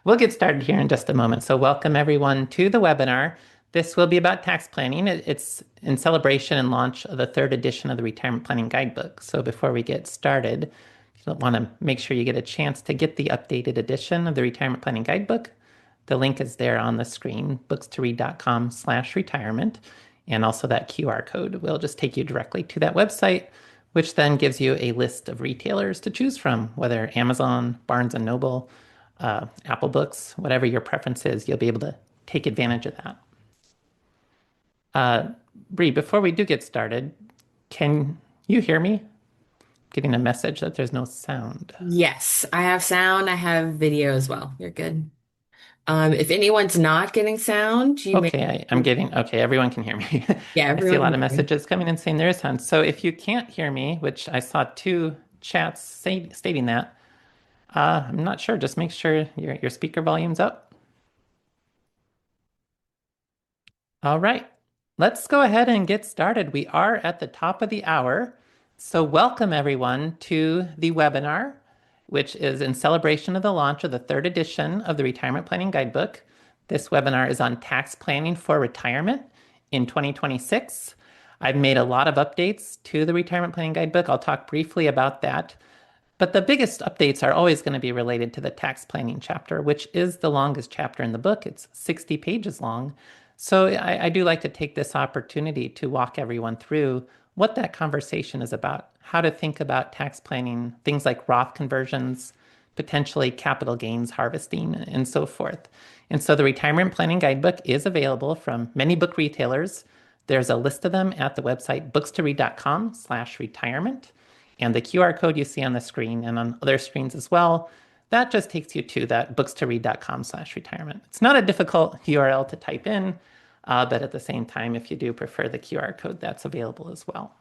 We'll get started here in just a moment. So welcome everyone to the webinar. This will be about tax planning. It's in celebration and launch of the third edition of the Retirement Planning Guidebook. So before we get started, you want to make sure you get a chance to get the updated edition of the Retirement Planning Guidebook. The link is there on the screen, bookstoread.com/retirement, and also that QR code will just take you directly to that website, which then gives you a list of retailers to choose from, whether Amazon, Barnes& and Noble, Apple Books, whatever your preference is, you'll be able to take advantage of that. Bree, before we do get started, can you hear me? Getting a message that there's no sound. Yes, I have sound. I have video as well. You're good. If anyone's not getting sound, you may. Okay, I'm getting, okay, everyone can hear me. Yeah, I see a everyone lot can of hear me. messages coming in saying there is sound. So if you can't hear me, which I saw two chats stating that, I'm not sure. Just make sure your speaker volume's up. All right, let's go ahead and get started. We are at the top of the hour. So welcome everyone to the webinar, which is in celebration of the launch of the third edition of the Retirement Planning Guidebook. This webinar is on tax planning for retirement in 2026. I've made a lot of updates to the Retirement Planning Guidebook. I'll talk briefly about that. But the biggest updates are always going to be related to the tax planning chapter, which is the longest chapter in the book. It's 60 pages long. So I do like to take this opportunity to walk everyone through what that conversation is about, how to think about tax planning, things like Roth conversions, potentially capital gains harvesting, and so forth. And so the Retirement Planning Guidebook is available from many book retailers. There's a list of them at the website bookstoread.com/retirement. And the QR code you see on the screen and on other screens as well, that just takes you to that bookstoread.com/retirement. It's not a difficult URL to type in, but at the same time, if you do prefer the QR code, that's available as well.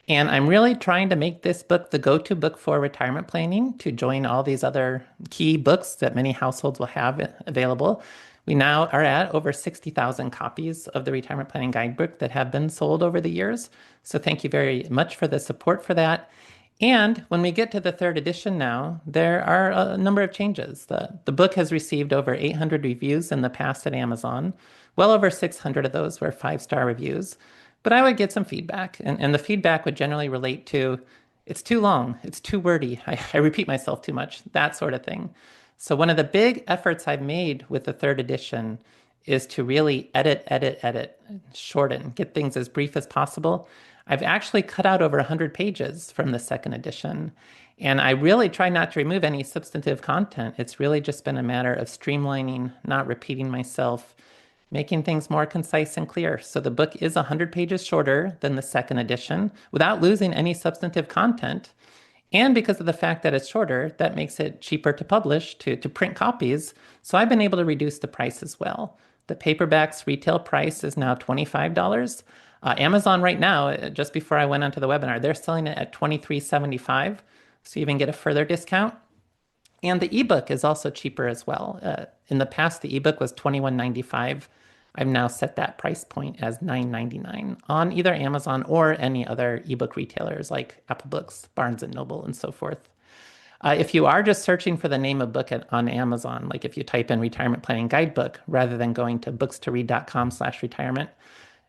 And I'm really trying to make this book the go-to book for retirement planning to join all these other key books that many households will have available. We now are at over 60,000 copies of the Retirement Planning Guidebook that have been sold over the years. So thank you very much for the support for that. And when we get to the third edition now, there are a number of changes. The book has received over 800 reviews in the past at Amazon. Well over 600 of those were 5-star reviews. But I would get some feedback, and the feedback would generally relate to, it's too long, it's too wordy, I repeat myself too much, that sort of thing. So one of the big efforts I've made with the third edition is to really edit, shorten, get things as brief as possible. I've actually cut out over 100 pages from the second edition, and I really try not to remove any substantive content. It's really just been a matter of streamlining, not repeating myself, making things more concise and clear. So the book is 100 pages shorter than the second edition without losing any substantive content. And because of the fact that it's shorter, that makes it cheaper to publish, to print copies. So I've been able to reduce the price as well. The paperback's retail price is now $25. Amazon right now, just before I went onto the webinar, they're selling it at $23.75. So you even get a further discount. And the ebook is also cheaper as well. In the past, the ebook was $21.95. I've now set that price point as $9.99 on either Amazon or any other ebook retailers like Apple Books, Barnes& and Noble, and so forth. If you are just searching for the name of book on Amazon, like if you type in Retirement Planning Guidebook rather than going to bookstoread.com/retirement,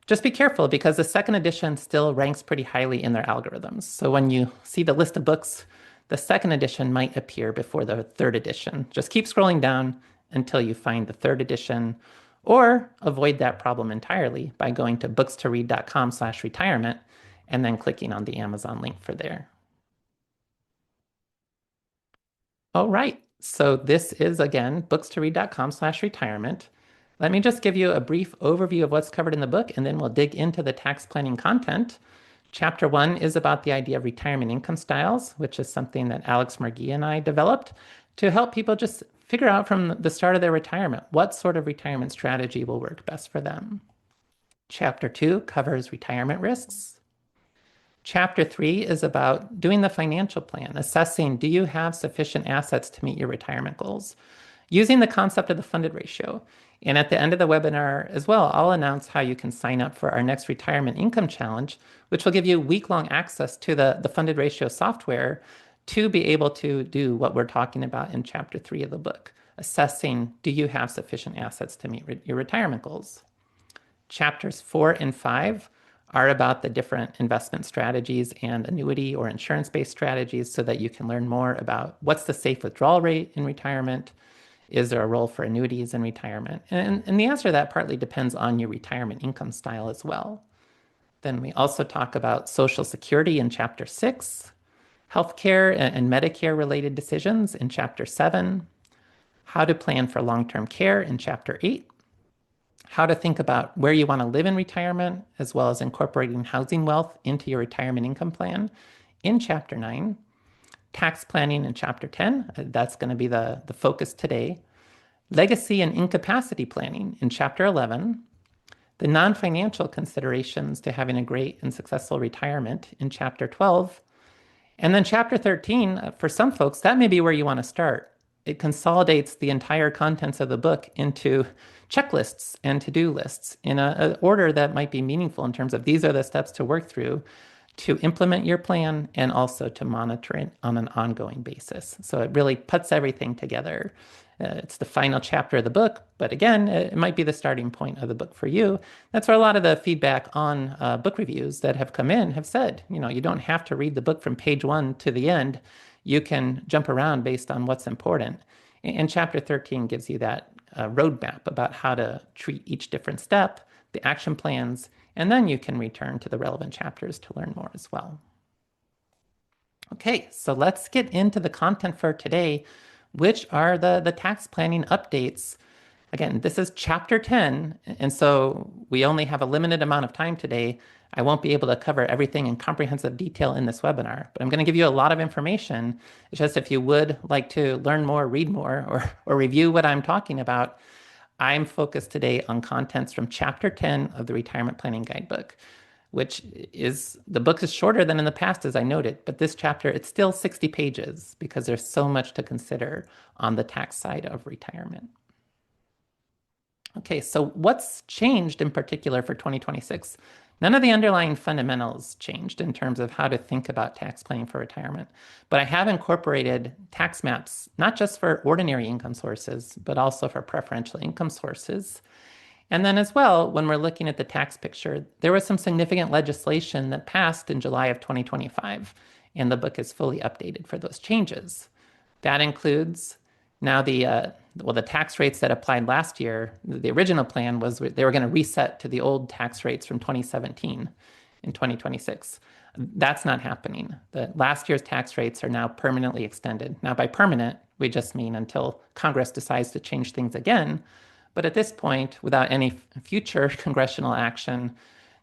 just be careful because the second edition still ranks pretty highly in their algorithms. So when you see the list of books, the second edition might appear before the third edition. Just keep scrolling down until you find the third edition, or avoid that problem entirely by going to bookstoread.com/retirement and then clicking on the Amazon link for there. All right, so this is again bookstoread.com/retirement. Let me just give you a brief overview of what's covered in the book, and then we'll dig into the tax planning content. Chapter 1 is about the idea of retirement income styles, which is something that Alex Margui and I developed to help people just figure out from the start of their retirement what sort of retirement strategy will work best for them. Chapter 2 covers retirement risks. Chapter 3 is about doing the financial plan, assessing do you have sufficient assets to meet your retirement goals, using the concept of the funded ratio. And at the end of the webinar as well, I'll announce how you can sign up for our next retirement income challenge, which will give you week-long access to the funded ratio software to be able to do what we're talking about in chapter 3 of the book, assessing, do you have sufficient assets to meet your retirement goals? Chapters 4 and 5 are about the different investment strategies and annuity or insurance-based strategies so that you can learn more about what's the safe withdrawal rate in retirement. Is there a role for annuities in retirement? And the answer to that partly depends on your retirement income style as well. Then we also talk about Social Security in Chapter 6, healthcare and Medicare related decisions in Chapter 7, how to plan for long-term care in Chapter 8, how to think about where you want to live in retirement, as well as incorporating housing wealth into your retirement income plan in Chapter 9, tax planning in Chapter 10, that's going to be the focus today, legacy and incapacity planning in Chapter 11, the non-financial considerations to having a great and successful retirement in Chapter 12, and then Chapter 13, for some folks, that may be where you want to start. It consolidates the entire contents of the book into checklists and to-do lists in an order that might be meaningful in terms of these are the steps to work through to implement your plan and also to monitor it on an ongoing basis. So it really puts everything together. It's the final chapter of the book, but again, it might be the starting point of the book for you. That's where a lot of the feedback on book reviews that have come in have said, you don't have to read the book from page 1 to the end. You can jump around based on what's important. And chapter 13 gives you that roadmap about how to treat each different step, the action plans, and then you can return to the relevant chapters to learn more as well. Okay, so let's get into the content for today, which are the tax planning updates. Again, this is chapter 10, and so we only have a limited amount of time today. I won't be able to cover everything in comprehensive detail in this webinar, but I'm going to give you a lot of information. It's just if you would like to learn more, read more, or review what I'm talking about, I'm focused today on contents from chapter 10 of the Retirement Planning Guidebook, which is, the book is shorter than in the past, as I noted, but this chapter, it's still 60 pages because there's so much to consider on the tax side of retirement. Okay, so what's changed in particular for 2026? None of the underlying fundamentals changed in terms of how to think about tax planning for retirement, but I have incorporated tax maps, not just for ordinary income sources, but also for preferential income sources. And then as well, when we're looking at the tax picture, there was some significant legislation that passed in July of 2025, and the book is fully updated for those changes. That includes now the tax rates that applied last year. The original plan was they were going to reset to the old tax rates from 2017 in 2026. That's not happening. The last year's tax rates are now permanently extended. Now, by permanent, we just mean until Congress decides to change things again. But at this point, without any future congressional action,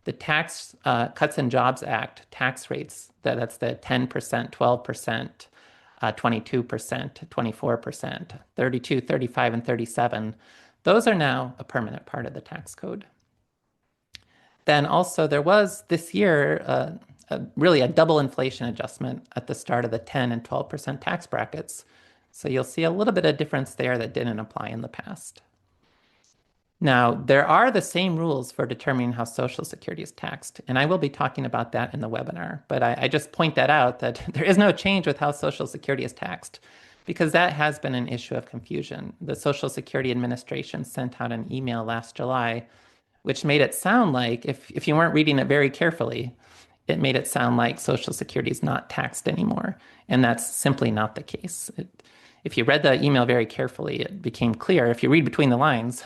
the Tax Cuts and Jobs Act tax rates, that's the 10%, 12%, 22%, 24%, 32, 35, and 37, those are now a permanent part of the tax code. Then also there was this year really a double inflation adjustment at the start of the 10 and 12% tax brackets. So you'll see a little bit of difference there that didn't apply in the past. Now, there are the same rules for determining how Social Security is taxed, and I will be talking about that in the webinar, but I just point that out that there is no change with how Social Security is taxed because that has been an issue of confusion. The Social Security Administration sent out an email last July, which made it sound like, if you weren't reading it very carefully, it made it sound like Social Security is not taxed anymore, and that's simply not the case. If you read the email very carefully, it became clear, if you read between the lines,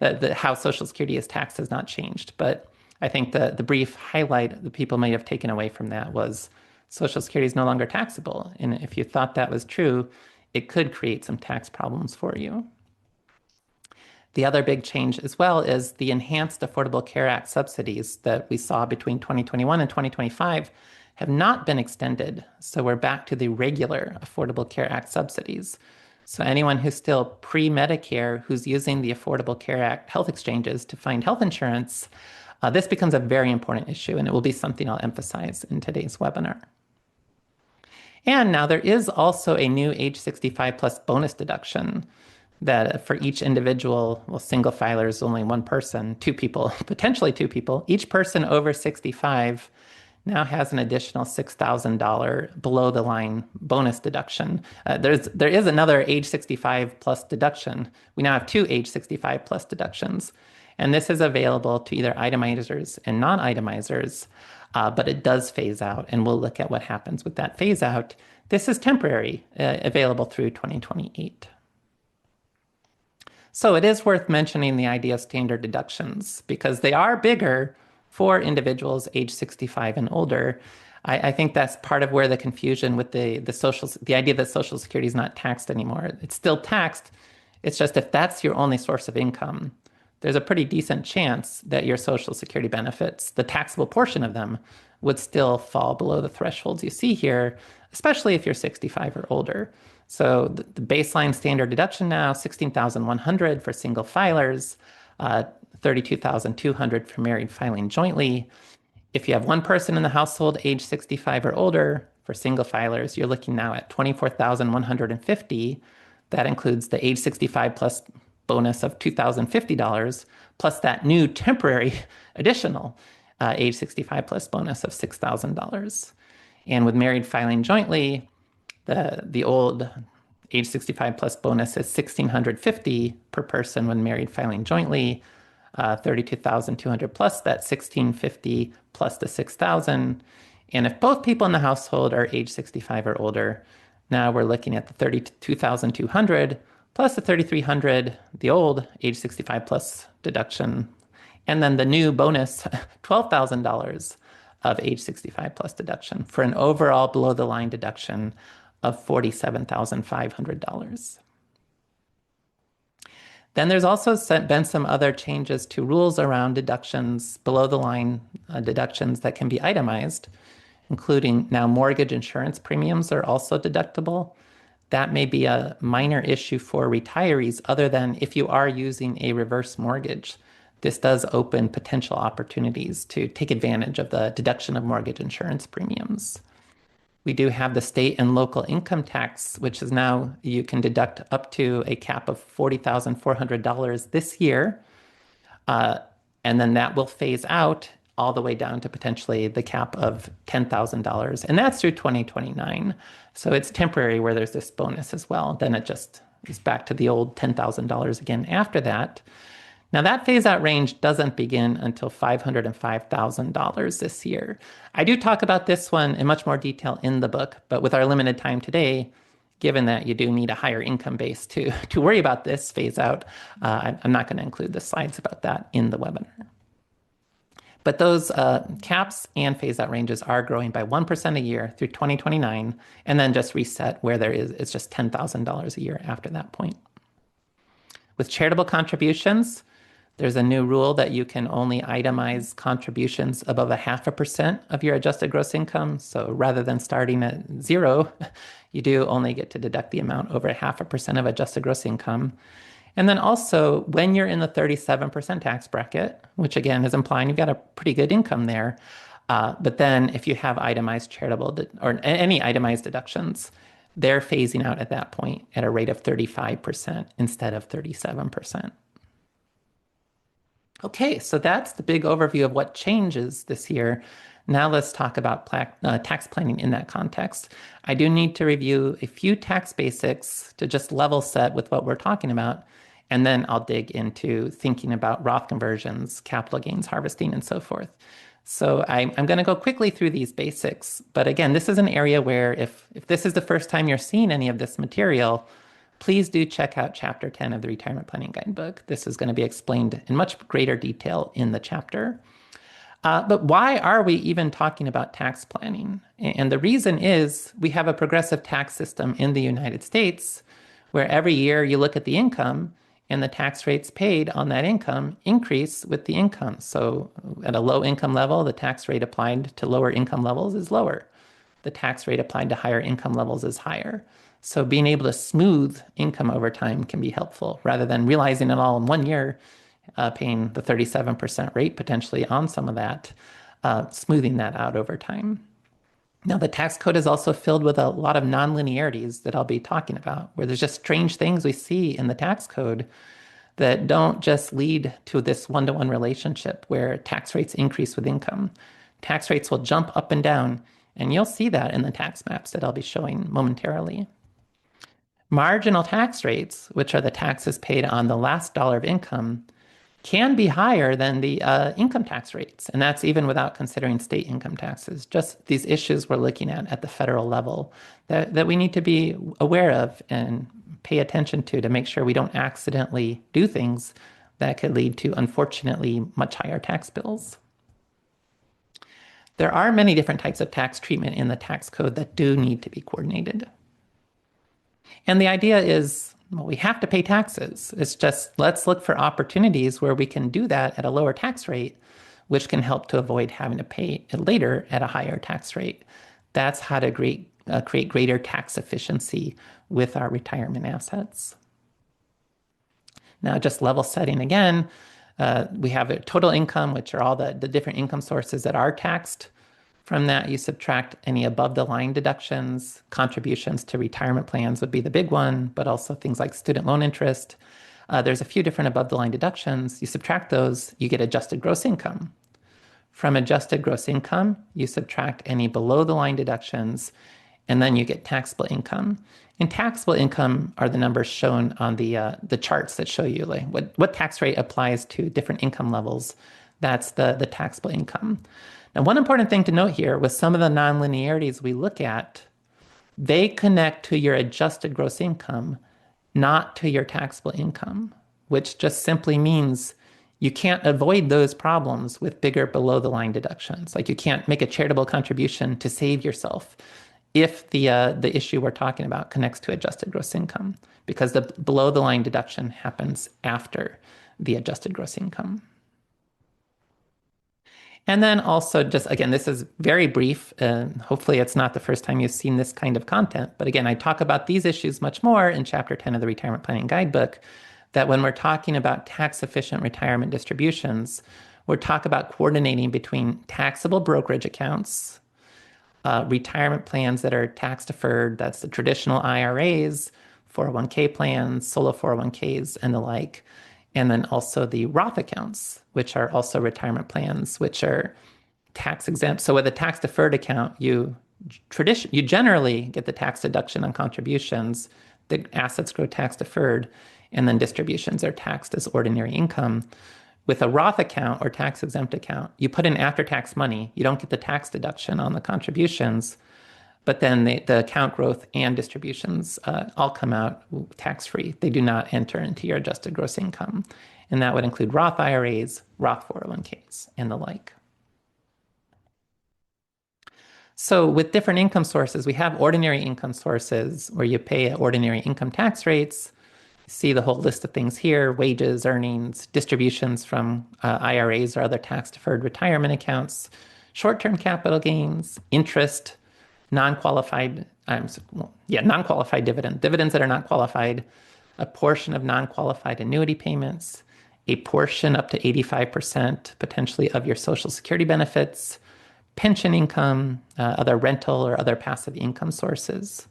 that how Social Security is taxed has not changed. But I think the brief highlight that people may have taken away from that was Social Security is no longer taxable. And if you thought that was true, it could create some tax problems for you. The other big change as well is the Enhanced Affordable Care Act subsidies that we saw between 2021 and 2025 have not been extended. So we're back to the regular Affordable Care Act subsidies. So anyone who's still pre-Medicare, who's using the Affordable Care Act health exchanges to find health insurance, this becomes a very important issue, and it will be something I'll emphasize in today's webinar. And now there is also a new age 65 plus bonus deduction that for each individual, well, single filer is only one person, two people, potentially two people, each person over 65 now has an additional $6,000 below the line bonus deduction. There is another age 65 plus deduction. We now have two age 65 plus deductions. And this is available to either itemizers and non-itemizers, but it does phase out. And we'll look at what happens with that phase out. This is temporary, available through 2028. So it is worth mentioning the idea of standard deductions because they are bigger for individuals age 65 and older. I think that's part of where the confusion with the idea that Social Security is not taxed anymore. It's still taxed. It's just if that's your only source of income, there's a pretty decent chance that your Social Security benefits, the taxable portion of them, would still fall below the thresholds you see here, especially if you're 65 or older. So the baseline standard deduction now, $16,100 for single filers, $32,200 for married filing jointly. If you have one person in the household age 65 or older, for single filers, you're looking now at $24,150. That includes the age 65 plus bonus of $2,050, plus that new temporary additional age 65 plus bonus of $6,000. And with married filing jointly, the old age 65 plus bonus is $1,650 per person when married filing jointly, $32,200 plus that $1,650 plus the $6,000. And if both people in the household are age 65 or older, now we're looking at the $32,200 plus the $3,300, the old age 65 plus deduction, and then the new bonus, $12,000 of age 65 plus deduction for an overall below the line deduction of $47,500. Then there's also been some other changes to rules around deductions, below the line deductions that can be itemized, including now mortgage insurance premiums are also deductible. That may be a minor issue for retirees other than if you are using a reverse mortgage. This does open potential opportunities to take advantage of the deduction of mortgage insurance premiums. We do have the state and local income tax, which is now you can deduct up to a cap of $40,400 this year. And then that will phase out all the way down to potentially the cap of $10,000. And that's through 2029. So it's temporary where there's this bonus as well. Then it just is back to the old $10,000 again after that. Now that phase out range doesn't begin until $505,000 this year. I do talk about this one in much more detail in the book, but with our limited time today, given that you do need a higher income base to worry about this phase out, I'm not going to include the slides about that in the webinar. But those caps and phase out ranges are growing by 1% a year through 2029, and then just reset where it's just $10,000 a year after that point. With charitable contributions, there's a new rule that you can only itemize contributions above 0.5% of your adjusted gross income. So rather than starting at zero, you do only get to deduct the amount over 0.5% of adjusted gross income. And then also, when you're in the 37% tax bracket, which again is implying you've got a pretty good income there, but then if you have itemized charitable or any itemized deductions, they're phasing out at that point at a rate of 35% instead of 37%. Okay, so that's the big overview of what changes this year. Now let's talk about tax planning in that context. I do need to review a few tax basics to just level set with what we're talking about, and then I'll dig into thinking about Roth conversions, capital gains harvesting, and so forth. So I'm going to go quickly through these basics. But again, this is an area where if this is the first time you're seeing any of this material, please do check out Chapter 10 of the Retirement Planning Guidebook. This is going to be explained in much greater detail in the chapter. But why are we even talking about tax planning? And the reason is we have a progressive tax system in the United States where every year you look at the income and the tax rates paid on that income increase with the income. So at a low income level, the tax rate applied to lower income levels is lower. The tax rate applied to higher income levels is higher. So being able to smooth income over time can be helpful rather than realizing it all in one year, paying the 37% rate potentially on some of that, smoothing that out over time. Now, the tax code is also filled with a lot of nonlinearities that I'll be talking about, where there's just strange things we see in the tax code that don't just lead to this one-to-one relationship where tax rates increase with income. Tax rates will jump up and down, and you'll see that in the tax maps that I'll be showing momentarily. Marginal tax rates, which are the taxes paid on the last dollar of income, can be higher than the income tax rates. And that's even without considering state income taxes. Just these issues we're looking at the federal level that we need to be aware of and pay attention to make sure we don't accidentally do things that could lead to, unfortunately, much higher tax bills. There are many different types of tax treatment in the tax code that do need to be coordinated. And the idea is, well, we have to pay taxes. It's just let's look for opportunities where we can do that at a lower tax rate, which can help to avoid having to pay it later at a higher tax rate. That's how to create greater tax efficiency with our retirement assets. Now, just level setting again, we have a total income, which are all the different income sources that are taxed. From that, you subtract any above the line deductions. Contributions to retirement plans would be the big one, but also things like student loan interest. There's a few different above the line deductions. You subtract those, you get adjusted gross income. From adjusted gross income, you subtract any below the line deductions, and then you get taxable income. And taxable income are the numbers shown on the charts that show you like what tax rate applies to different income levels. That's the taxable income. Now, one important thing to note here with some of the nonlinearities we look at, they connect to your adjusted gross income, not to your taxable income, which just simply means you can't avoid those problems with bigger below the line deductions. Like you can't make a charitable contribution to save yourself if the issue we're talking about connects to adjusted gross income, because the below the line deduction happens after the adjusted gross income. And then also just, again, this is very brief. Hopefully it's not the first time you've seen this kind of content. But again, I talk about these issues much more in Chapter 10 of the Retirement Planning Guidebook, that when we're talking about tax-efficient retirement distributions, we're talking about coordinating between taxable brokerage accounts, retirement plans that are tax-deferred, that's the traditional IRAs, 401k plans, solo 401ks, and the like. And then also the Roth accounts, which are also retirement plans, which are tax exempt. So with a tax deferred account, you generally get the tax deduction on contributions. The assets grow tax deferred, and then distributions are taxed as ordinary income. With a Roth account or tax exempt account, you put in after-tax money. You don't get the tax deduction on the contributions, but then the account growth and distributions all come out tax-free. They do not enter into your adjusted gross income. And that would include Roth IRAs, Roth 401ks, and the like. So with different income sources, we have ordinary income sources where you pay ordinary income tax rates. You see the whole list of things here: wages, earnings, distributions from IRAs or other tax-deferred retirement accounts, short-term capital gains, interest, non-qualified dividends that are not qualified, a portion of non-qualified annuity payments, a portion up to 85% potentially of your Social Security benefits, pension income, other rental or other passive income sources.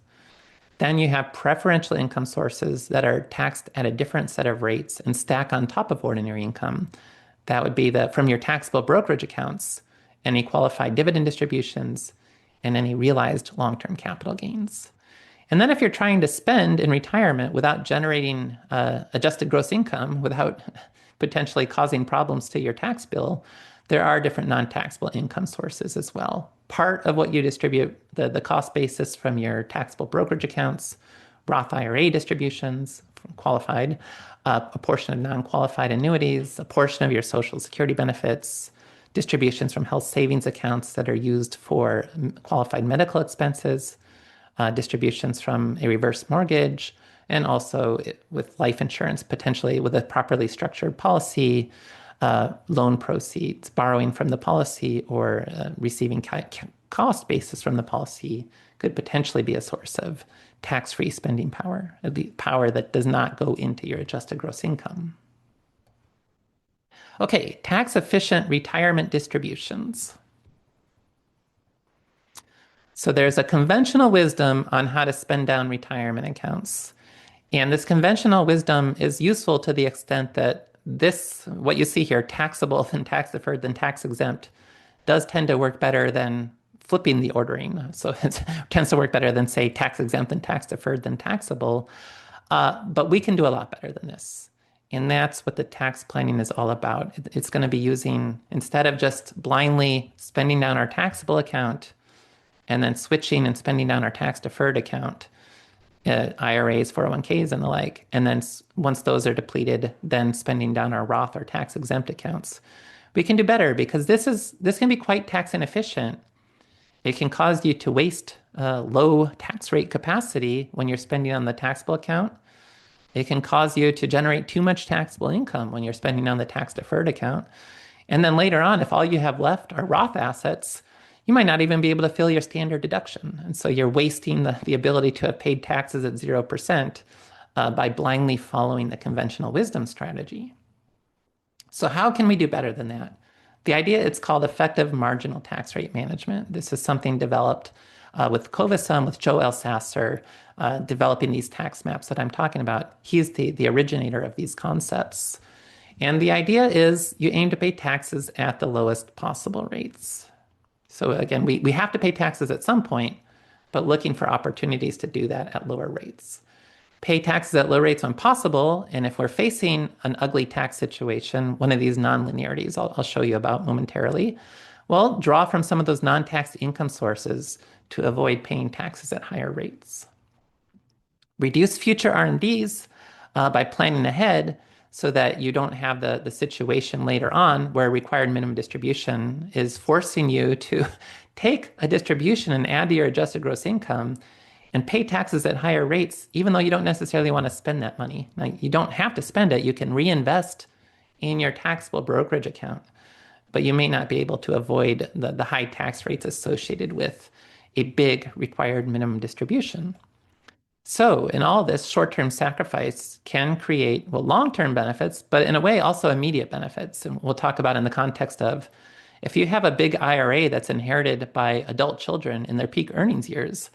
Then you have preferential income sources that are taxed at a different set of rates and stack on top of ordinary income. That would be from your taxable brokerage accounts, any qualified dividend distributions, and any realized long-term capital gains. And then if you're trying to spend in retirement without generating adjusted gross income, without potentially causing problems to your tax bill, there are different non-taxable income sources as well. Part of what you distribute, the cost basis from your taxable brokerage accounts, Roth IRA distributions, qualified, a portion of non-qualified annuities, a portion of your Social Security benefits, distributions from health savings accounts that are used for qualified medical expenses, distributions from a reverse mortgage, and also with life insurance, potentially with a properly structured policy, loan proceeds, borrowing from the policy, or receiving cost basis from the policy could potentially be a source of tax-free spending power, the power that does not go into your adjusted gross income. Okay, tax-efficient retirement distributions. So there's a conventional wisdom on how to spend down retirement accounts. And this conventional wisdom is useful to the extent that what you see here, taxable, then tax deferred, then tax exempt, does tend to work better than flipping the ordering. So it tends to work better than, say, tax exempt and tax deferred than taxable. But we can do a lot better than this. And that's what the tax planning is all about. It's going to be using, instead of just blindly spending down our taxable account and then switching and spending down our tax deferred account, IRAs, 401ks, and the like, and then once those are depleted, then spending down our Roth or tax exempt accounts. We can do better because this can be quite tax inefficient. It can cause you to waste low tax rate capacity when you're spending on the taxable account. It can cause you to generate too much taxable income when you're spending on the tax deferred account. And then later on, if all you have left are Roth assets, you might not even be able to fill your standard deduction. And so you're wasting the ability to have paid taxes at 0% by blindly following the conventional wisdom strategy. So how can we do better than that? The idea, it's called effective marginal tax rate management. This is something developed with Covasum, with Joe Elsasser, developing these tax maps that I'm talking about. He's the originator of these concepts. And the idea is you aim to pay taxes at the lowest possible rates. So again, we have to pay taxes at some point, but looking for opportunities to do that at lower rates. Pay taxes at low rates when possible, and if we're facing an ugly tax situation, one of these nonlinearities I'll show you about momentarily, well, draw from some of those non-tax income sources to avoid paying taxes at higher rates. Reduce future RMDs by planning ahead so that you don't have the situation later on where required minimum distribution is forcing you to take a distribution and add to your adjusted gross income and pay taxes at higher rates, even though you don't necessarily want to spend that money. Now, you don't have to spend it. You can reinvest in your taxable brokerage account, but you may not be able to avoid the high tax rates associated with a big required minimum distribution. So in all this, short-term sacrifice can create, well, long-term benefits, but in a way also immediate benefits. And we'll talk about in the context of if you have a big IRA that's inherited by adult children in their peak earnings years,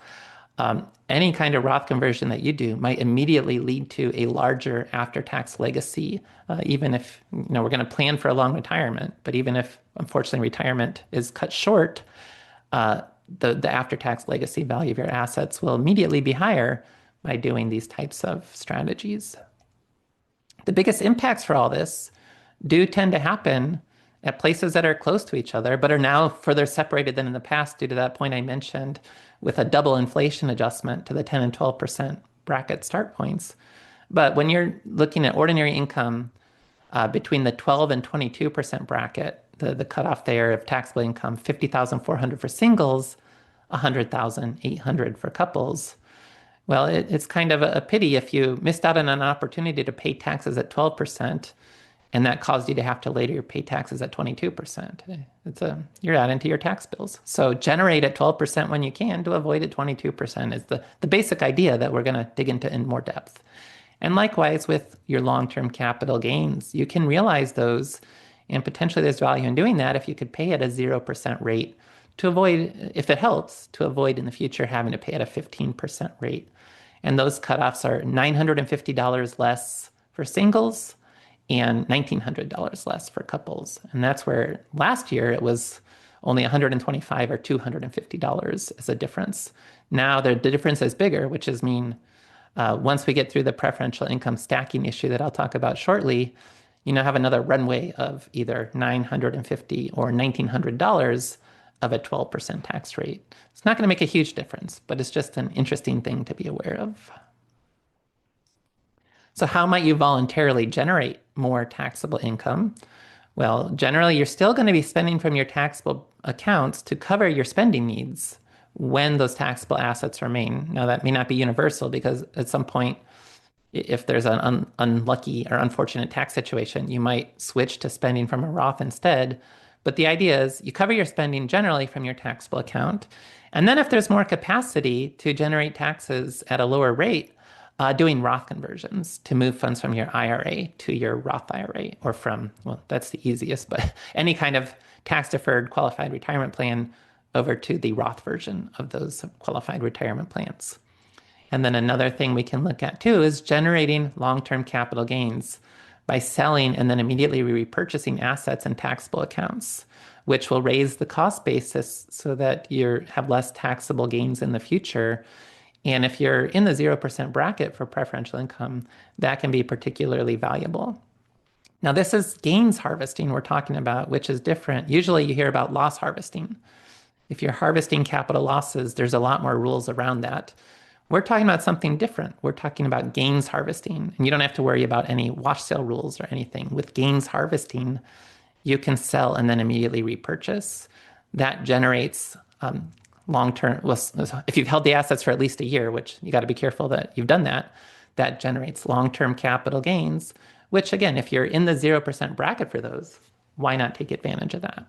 any kind of Roth conversion that you do might immediately lead to a larger after-tax legacy, even if we're going to plan for a long retirement. But even if, unfortunately, retirement is cut short, the after-tax legacy value of your assets will immediately be higher by doing these types of strategies. The biggest impacts for all this do tend to happen at places that are close to each other, but are now further separated than in the past due to that point I mentioned with a double inflation adjustment to the 10 and 12% bracket start points. But when you're looking at ordinary income between the 12 and 22% bracket, the cutoff there of taxable income, 50,400 for singles, 100,800 for couples. Well, it's kind of a pity if you missed out on an opportunity to pay taxes at 12%, and that caused you to have to later pay taxes at 22%. You're adding to your tax bills. So generate at 12% when you can to avoid at 22% is the basic idea that we're going to dig into in more depth. And likewise with your long-term capital gains, you can realize those, and potentially there's value in doing that if you could pay at a 0% rate to avoid, if it helps, to avoid in the future having to pay at a 15% rate. And those cutoffs are $950 less for singles and $1,900 less for couples. And that's where last year it was only $125 or $250 as a difference. Now the difference is bigger, which is once we get through the preferential income stacking issue that I'll talk about shortly, you now have another runway of either $950 or $1,900 of a 12% tax rate. It's not going to make a huge difference, but it's just an interesting thing to be aware of. So how might you voluntarily generate more taxable income? Well, generally, you're still going to be spending from your taxable accounts to cover your spending needs when those taxable assets remain. Now, that may not be universal because at some point, if there's an unlucky or unfortunate tax situation, you might switch to spending from a Roth instead. But the idea is you cover your spending generally from your taxable account. And then if there's more capacity to generate taxes at a lower rate, doing Roth conversions to move funds from your IRA to your Roth IRA, or from, well, that's the easiest, but any kind of tax-deferred qualified retirement plan over to the Roth version of those qualified retirement plans. And then another thing we can look at too is generating long-term capital gains by selling and then immediately repurchasing assets in taxable accounts. which will raise the cost basis so that you have less taxable gains in the future. And if you're in the 0% bracket for preferential income, that can be particularly valuable. Now, this is gains harvesting we're talking about, which is different. Usually you hear about loss harvesting. If you're harvesting capital losses, there's a lot more rules around that. We're talking about something different. We're talking about gains harvesting, and you don't have to worry about any wash sale rules or anything. With gains harvesting, you can sell and then immediately repurchase. That generates long-term, well, if you've held the assets for at least a year, which you got to be careful that you've done that, that generates long-term capital gains, which again, if you're in the 0% bracket for those, why not take advantage of that?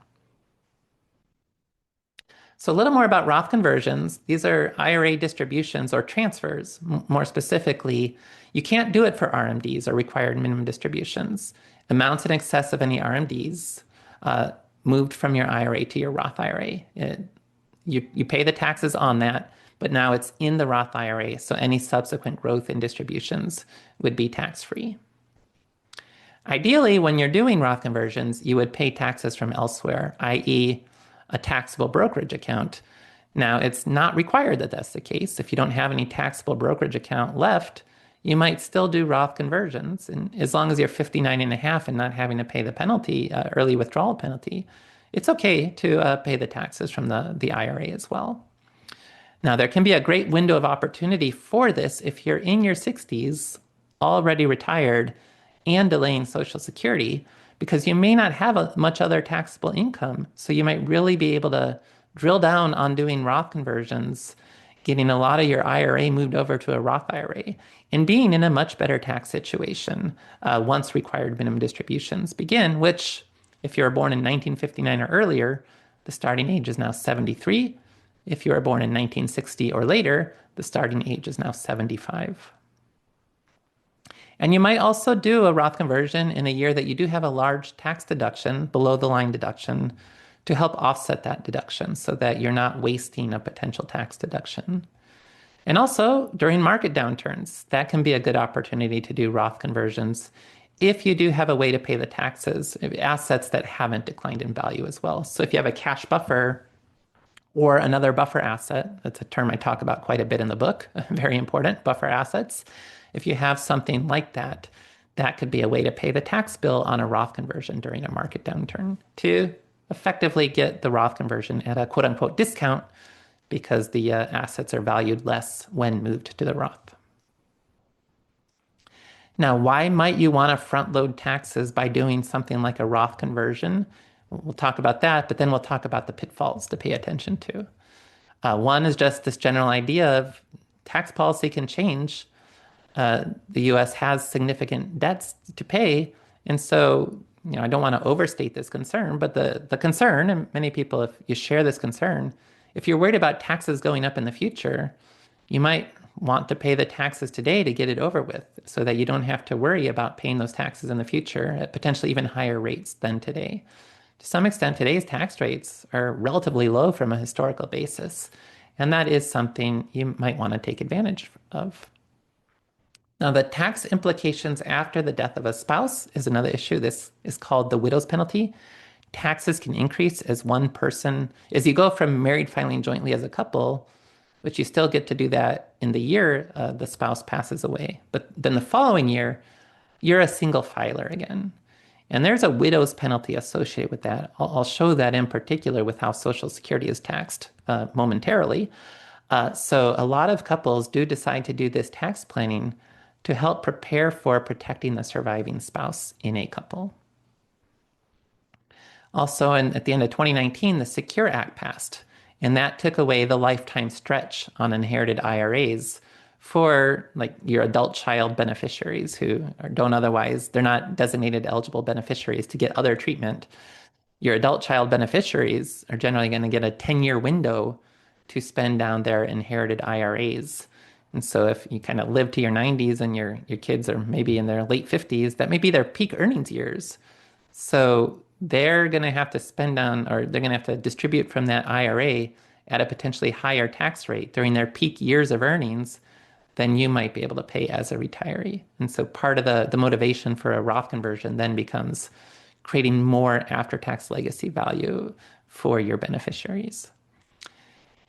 So a little more about Roth conversions. These are IRA distributions or transfers. More specifically, you can't do it for RMDs or required minimum distributions. Amounts in excess of any RMDs moved from your IRA to your Roth IRA. You pay the taxes on that, but now it's in the Roth IRA, so any subsequent growth in distributions would be tax-free. Ideally, when you're doing Roth conversions, you would pay taxes from elsewhere, i.e., a taxable brokerage account. Now, it's not required that that's the case. If you don't have any taxable brokerage account left, you might still do Roth conversions. And as long as you're 59 and a half and not having to pay the penalty, early withdrawal penalty, it's okay to pay the taxes from the IRA as well. Now, there can be a great window of opportunity for this if you're in your 60s, already retired, and delaying Social Security, because you may not have much other taxable income. So you might really be able to drill down on doing Roth conversions, getting a lot of your IRA moved over to a Roth IRA, and being in a much better tax situation once required minimum distributions begin, which, if you were born in 1959 or earlier, the starting age is now 73. If you were born in 1960 or later, the starting age is now 75. And you might also do a Roth conversion in a year that you do have a large tax deduction, below the line deduction, to help offset that deduction so that you're not wasting a potential tax deduction. And also during market downturns, that can be a good opportunity to do Roth conversions if you do have a way to pay the taxes, assets that haven't declined in value as well. So if you have a cash buffer or another buffer asset, that's a term I talk about quite a bit in the book, very important, buffer assets. If you have something like that, that could be a way to pay the tax bill on a Roth conversion during a market downturn to effectively get the Roth conversion at a quote unquote discount because the assets are valued less when moved to the Roth. Now, why might you want to front load taxes by doing something like a Roth conversion? We'll talk about that, but then we'll talk about the pitfalls to pay attention to. One is just this general idea of tax policy can change. The U.S. has significant debts to pay. And so, I don't want to overstate this concern, but the concern, and many people, if you share this concern, if you're worried about taxes going up in the future, you might want to pay the taxes today to get it over with so that you don't have to worry about paying those taxes in the future at potentially even higher rates than today. To some extent, today's tax rates are relatively low from a historical basis, and that is something you might want to take advantage of. Now, the tax implications after the death of a spouse is another issue. This is called the widow's penalty. Taxes can increase as as you go from married filing jointly as a couple, but you still get to do that in the year the spouse passes away. But then the following year, you're a single filer again. And there's a widow's penalty associated with that. I'll show that in particular with how Social Security is taxed momentarily. So a lot of couples do decide to do this tax planning to help prepare for protecting the surviving spouse in a couple. Also, at the end of 2019, the Secure Act passed, and that took away the lifetime stretch on inherited IRAs for like your adult child beneficiaries who they're not designated eligible beneficiaries to get other treatment. Your adult child beneficiaries are generally going to get a 10-year window to spend down their inherited IRAs. And so if you kind of live to your 90s and your kids are maybe in their late 50s, that may be their peak earnings years. So they're going to have to spend on, or they're going to have to distribute from that IRA at a potentially higher tax rate during their peak years of earnings than you might be able to pay as a retiree. And so part of the motivation for a Roth conversion then becomes creating more after-tax legacy value for your beneficiaries.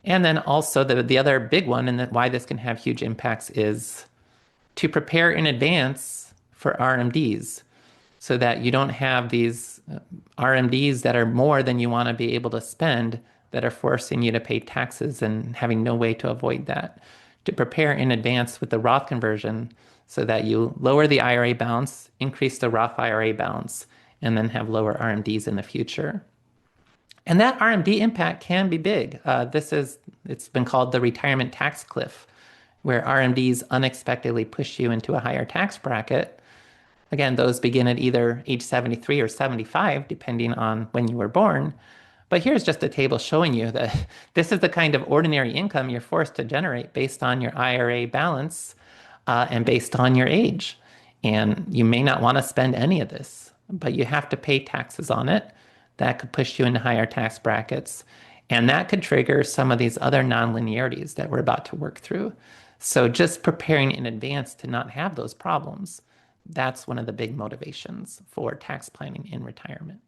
And then also the other big one, and why this can have huge impacts, is to prepare in advance for RMDs so that you don't have these RMDs that are more than you want to be able to spend that are forcing you to pay taxes and having no way to avoid that. To prepare in advance with the Roth conversion so that you lower the IRA balance, increase the Roth IRA balance, and then have lower RMDs in the future. And that RMD impact can be big. It's been called the retirement tax cliff, where RMDs unexpectedly push you into a higher tax bracket. Again, those begin at either age 73 or 75, depending on when you were born. But here's just a table showing you that this is the kind of ordinary income you're forced to generate based on your IRA balance and based on your age. And you may not want to spend any of this, but you have to pay taxes on it. That could push you into higher tax brackets. And that could trigger some of these other nonlinearities that we're about to work through. So just preparing in advance to not have those problems, that's one of the big motivations for tax planning in retirement.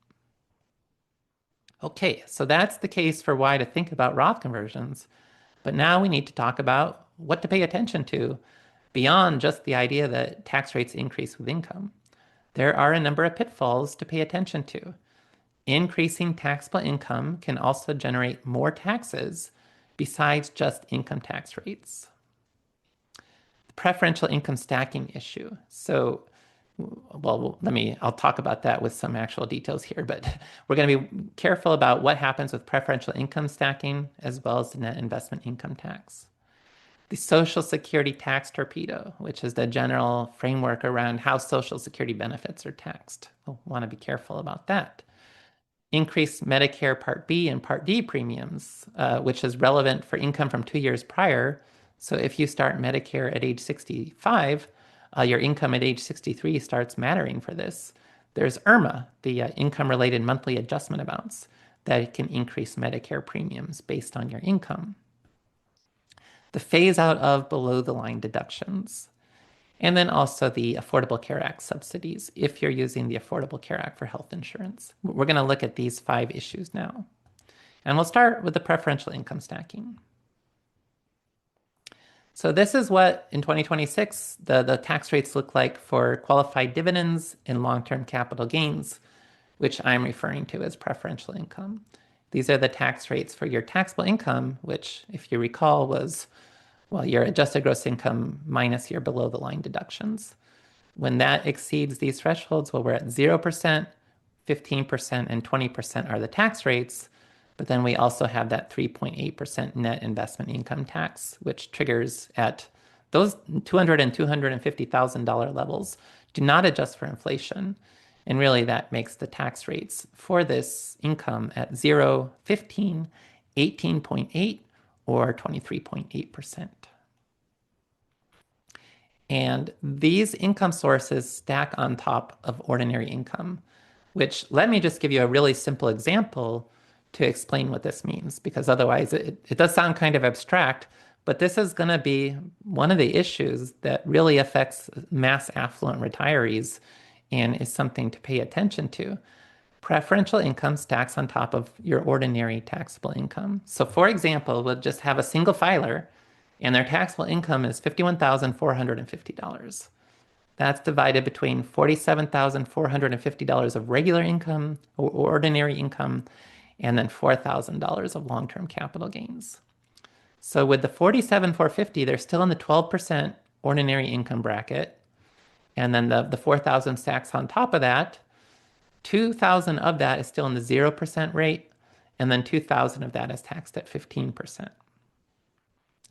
Okay, so that's the case for why to think about Roth conversions. But now we need to talk about what to pay attention to beyond just the idea that tax rates increase with income. There are a number of pitfalls to pay attention to. Increasing taxable income can also generate more taxes besides just income tax rates. The preferential income stacking issue. So, well, I'll talk about that with some actual details here, but we're going to be careful about what happens with preferential income stacking as well as the net investment income tax. The Social Security tax torpedo, which is the general framework around how Social Security benefits are taxed. We'll want to be careful about that. Increased Medicare Part B and Part D premiums, which is relevant for income from 2 years prior. So if you start Medicare at age 65, your income at age 63 starts mattering for this. There's IRMAA, the income-related monthly adjustment amounts, that can increase Medicare premiums based on your income. The phase out of below-the-line deductions. And then also the Affordable Care Act subsidies, if you're using the Affordable Care Act for health insurance. We're going to look at these 5 issues now. And we'll start with the preferential income stacking. So this is what, in 2026, the tax rates look like for qualified dividends and long-term capital gains, which I'm referring to as preferential income. These are the tax rates for your taxable income, which, if you recall, was, well, your adjusted gross income minus your below-the-line deductions. When that exceeds these thresholds, well, we're at 0%, 15%, and 20% are the tax rates. But then we also have that 3.8% net investment income tax, which triggers at those $200,000 and $250,000 levels, do not adjust for inflation. And really that makes the tax rates for this income at 0, 15, 18.8, or 23.8%. And these income sources stack on top of ordinary income, which, let me just give you a really simple example to explain what this means, because otherwise it does sound kind of abstract, but this is going to be one of the issues that really affects mass affluent retirees and is something to pay attention to. Preferential income stacks on top of your ordinary taxable income. So for example, we'll just have a single filer and their taxable income is $51,450. That's divided between $47,450 of regular income or ordinary income, and then $4,000 of long-term capital gains. So with the $47,450, they're still in the 12% ordinary income bracket. And then the 4,000 stacks on top of that, 2,000 of that is still in the 0% rate, and then 2,000 of that is taxed at 15%.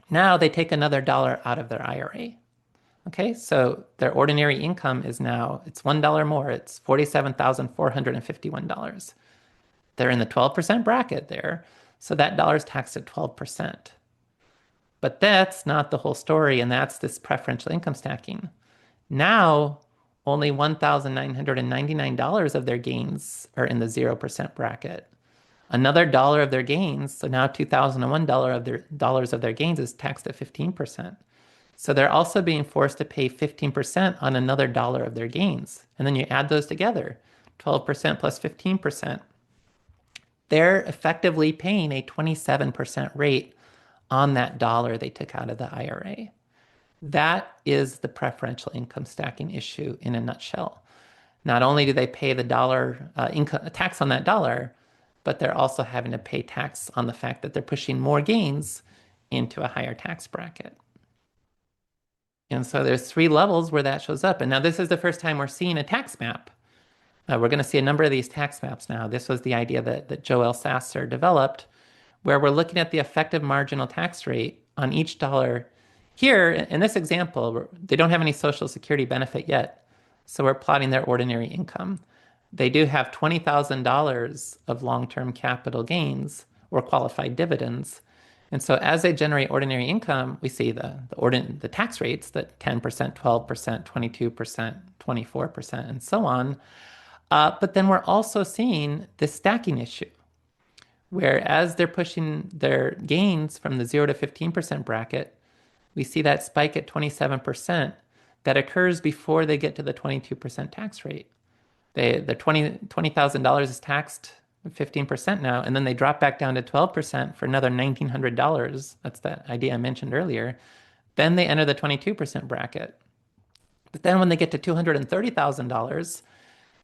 Now they take another dollar out of their IRA. Okay, so their ordinary income is now, it's $1 more, it's $47,451. They're in the 12% bracket there, so that dollar is taxed at 12%. But that's not the whole story, and that's this preferential income stacking. Now, only $1,999 of their gains are in the 0% bracket. Another dollar of their gains, so now $2,001 of their gains is taxed at 15%. So they're also being forced to pay 15% on another dollar of their gains. And then you add those together. 12% plus 15%, they're effectively paying a 27% rate on that dollar they took out of the IRA. That is the preferential income stacking issue in a nutshell. Not only do they pay the dollar income tax on that dollar, but they're also having to pay tax on the fact that they're pushing more gains into a higher tax bracket. And so there's three levels where that shows up. And now this is the first time we're seeing a tax map. We're going to see a number of these tax maps now. This was the idea that Joel Sasser developed, where we're looking at the effective marginal tax rate on each dollar. Here, in this example, they don't have any Social Security benefit yet. So we're plotting their ordinary income. They do have $20,000 of long-term capital gains or qualified dividends. And so as they generate ordinary income, we see the tax rates, that 10%, 12%, 22%, 24%, and so on. But then we're also seeing the stacking issue, where as they're pushing their gains from the 0 to 15% bracket, we see that spike at 27% that occurs before they get to the 22% tax rate. The $20,000 is taxed 15% now, and then they drop back down to 12% for another $1,900. That's that idea I mentioned earlier. Then they enter the 22% bracket. But then when they get to $230,000,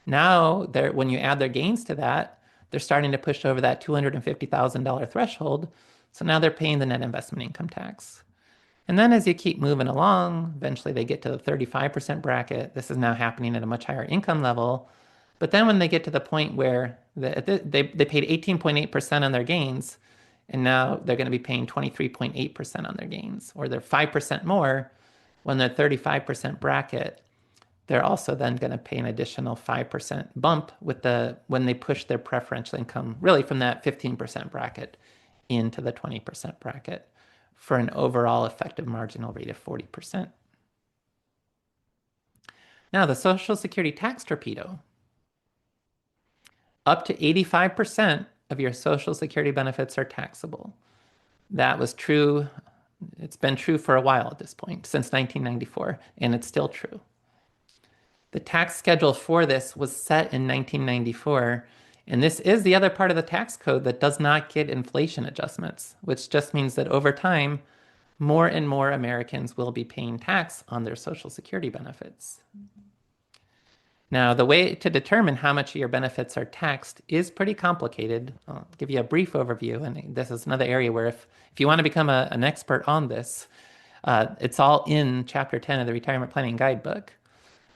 now when you add their gains to that, they're starting to push over that $250,000 threshold. So now they're paying the net investment income tax. And then as you keep moving along, eventually they get to the 35% bracket. This is now happening at a much higher income level. But then when they get to the point where they paid 18.8% on their gains, and now they're going to be paying 23.8% on their gains, or they're 5% more when they're 35% bracket. They're also then going to pay an additional 5% bump when they push their preferential income really from that 15% bracket into the 20% bracket for an overall effective marginal rate of 40%. Now, the Social Security tax torpedo. Up to 85% of your Social Security benefits are taxable. That was true. It's been true for a while at this point, since 1994, and it's still true. The tax schedule for this was set in 1994, and this is the other part of the tax code that does not get inflation adjustments, which just means that over time, more and more Americans will be paying tax on their Social Security benefits. Now, the way to determine how much of your benefits are taxed is pretty complicated. I'll give you a brief overview, and this is another area where if you want to become an expert on this, it's all in Chapter 10 of the Retirement Planning Guidebook.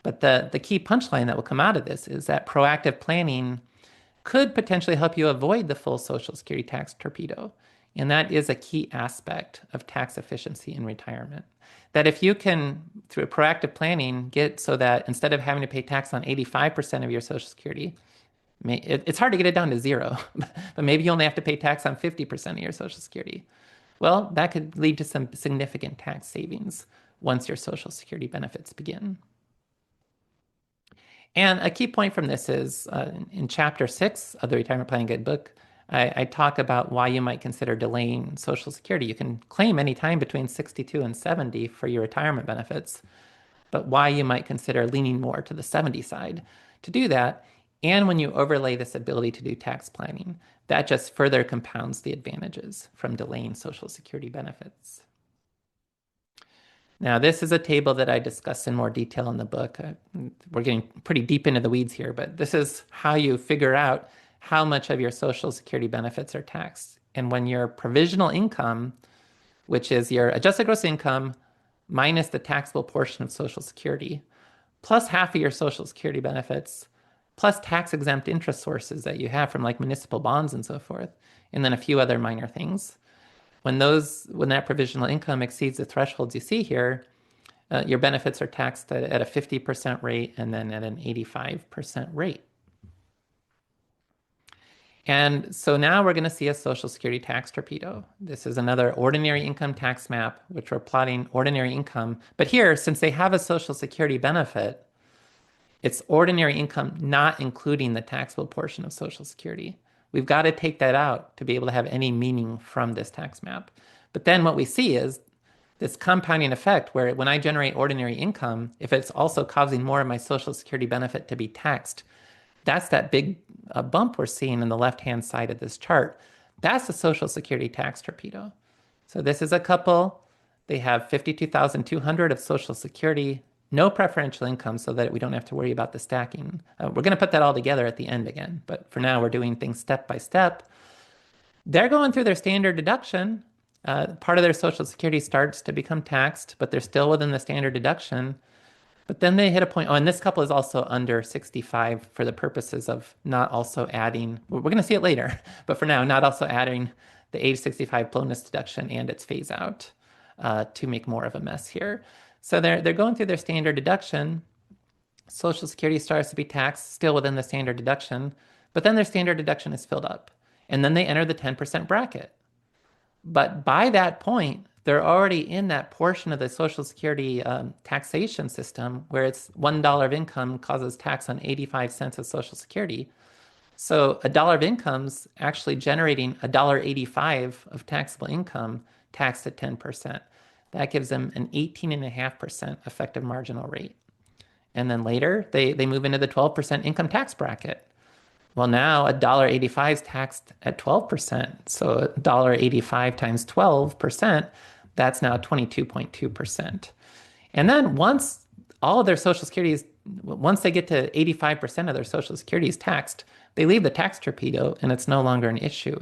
But the key punchline that will come out of this is that proactive planning could potentially help you avoid the full Social Security tax torpedo. And that is a key aspect of tax efficiency in retirement. That if you can, through proactive planning, get so that instead of having to pay tax on 85% of your Social Security, it's hard to get it down to zero, but maybe you only have to pay tax on 50% of your Social Security. Well, that could lead to some significant tax savings once your Social Security benefits begin. And a key point from this is in Chapter 6 of the Retirement Planning Guidebook, I talk about why you might consider delaying Social Security. You can claim any time between 62 and 70 for your retirement benefits, but why you might consider leaning more to the 70 side to do that. And when you overlay this ability to do tax planning, that just further compounds the advantages from delaying Social Security benefits. Now, this is a table that I discuss in more detail in the book. We're getting pretty deep into the weeds here, but this is how you figure out how much of your Social Security benefits are taxed. And when your provisional income, which is your adjusted gross income minus the taxable portion of Social Security, plus half of your Social Security benefits, plus tax-exempt interest sources that you have from like municipal bonds and so forth, and then a few other minor things. When that provisional income exceeds the thresholds you see here, your benefits are taxed at a 50% rate and then at an 85% rate. And so now we're going to see a Social Security tax torpedo. This is another ordinary income tax map, which we're plotting ordinary income. But here, since they have a Social Security benefit, it's ordinary income not including the taxable portion of Social Security. We've got to take that out to be able to have any meaning from this tax map. But then what we see is this compounding effect where when I generate ordinary income, if it's also causing more of my Social Security benefit to be taxed, That's that big bump we're seeing in the left-hand side of this chart. That's the Social Security tax torpedo. So this is a couple. They have 52,200 of Social Security, no preferential income so that we don't have to worry about the stacking. We're going to put that all together at the end again, but for now we're doing things step by step. They're going through their standard deduction. Part of their Social Security starts to become taxed, but they're still within the standard deduction. But then they hit a point. Oh, and this couple is also under 65 for the purposes of not also adding, we're going to see it later, but for now, not also adding the age 65 bonus deduction and its phase out to make more of a mess here. So they're going through their standard deduction. Social Security starts to be taxed still within the standard deduction, but then their standard deduction is filled up. And then they enter the 10% bracket. But by that point, they're already in that portion of the Social Security taxation system where it's $1 of income causes tax on 85 cents of Social Security. So a dollar of income's actually generating $1.85 of taxable income taxed at 10%. That gives them an 18.5% effective marginal rate. And then later, they move into the 12% income tax bracket. Well, now $1.85 is taxed at 12%. So $1.85 times 12%, that's now 22.2%. And then once all of their Social Security once they get to 85% of their Social Security is taxed, they leave the tax torpedo and it's no longer an issue.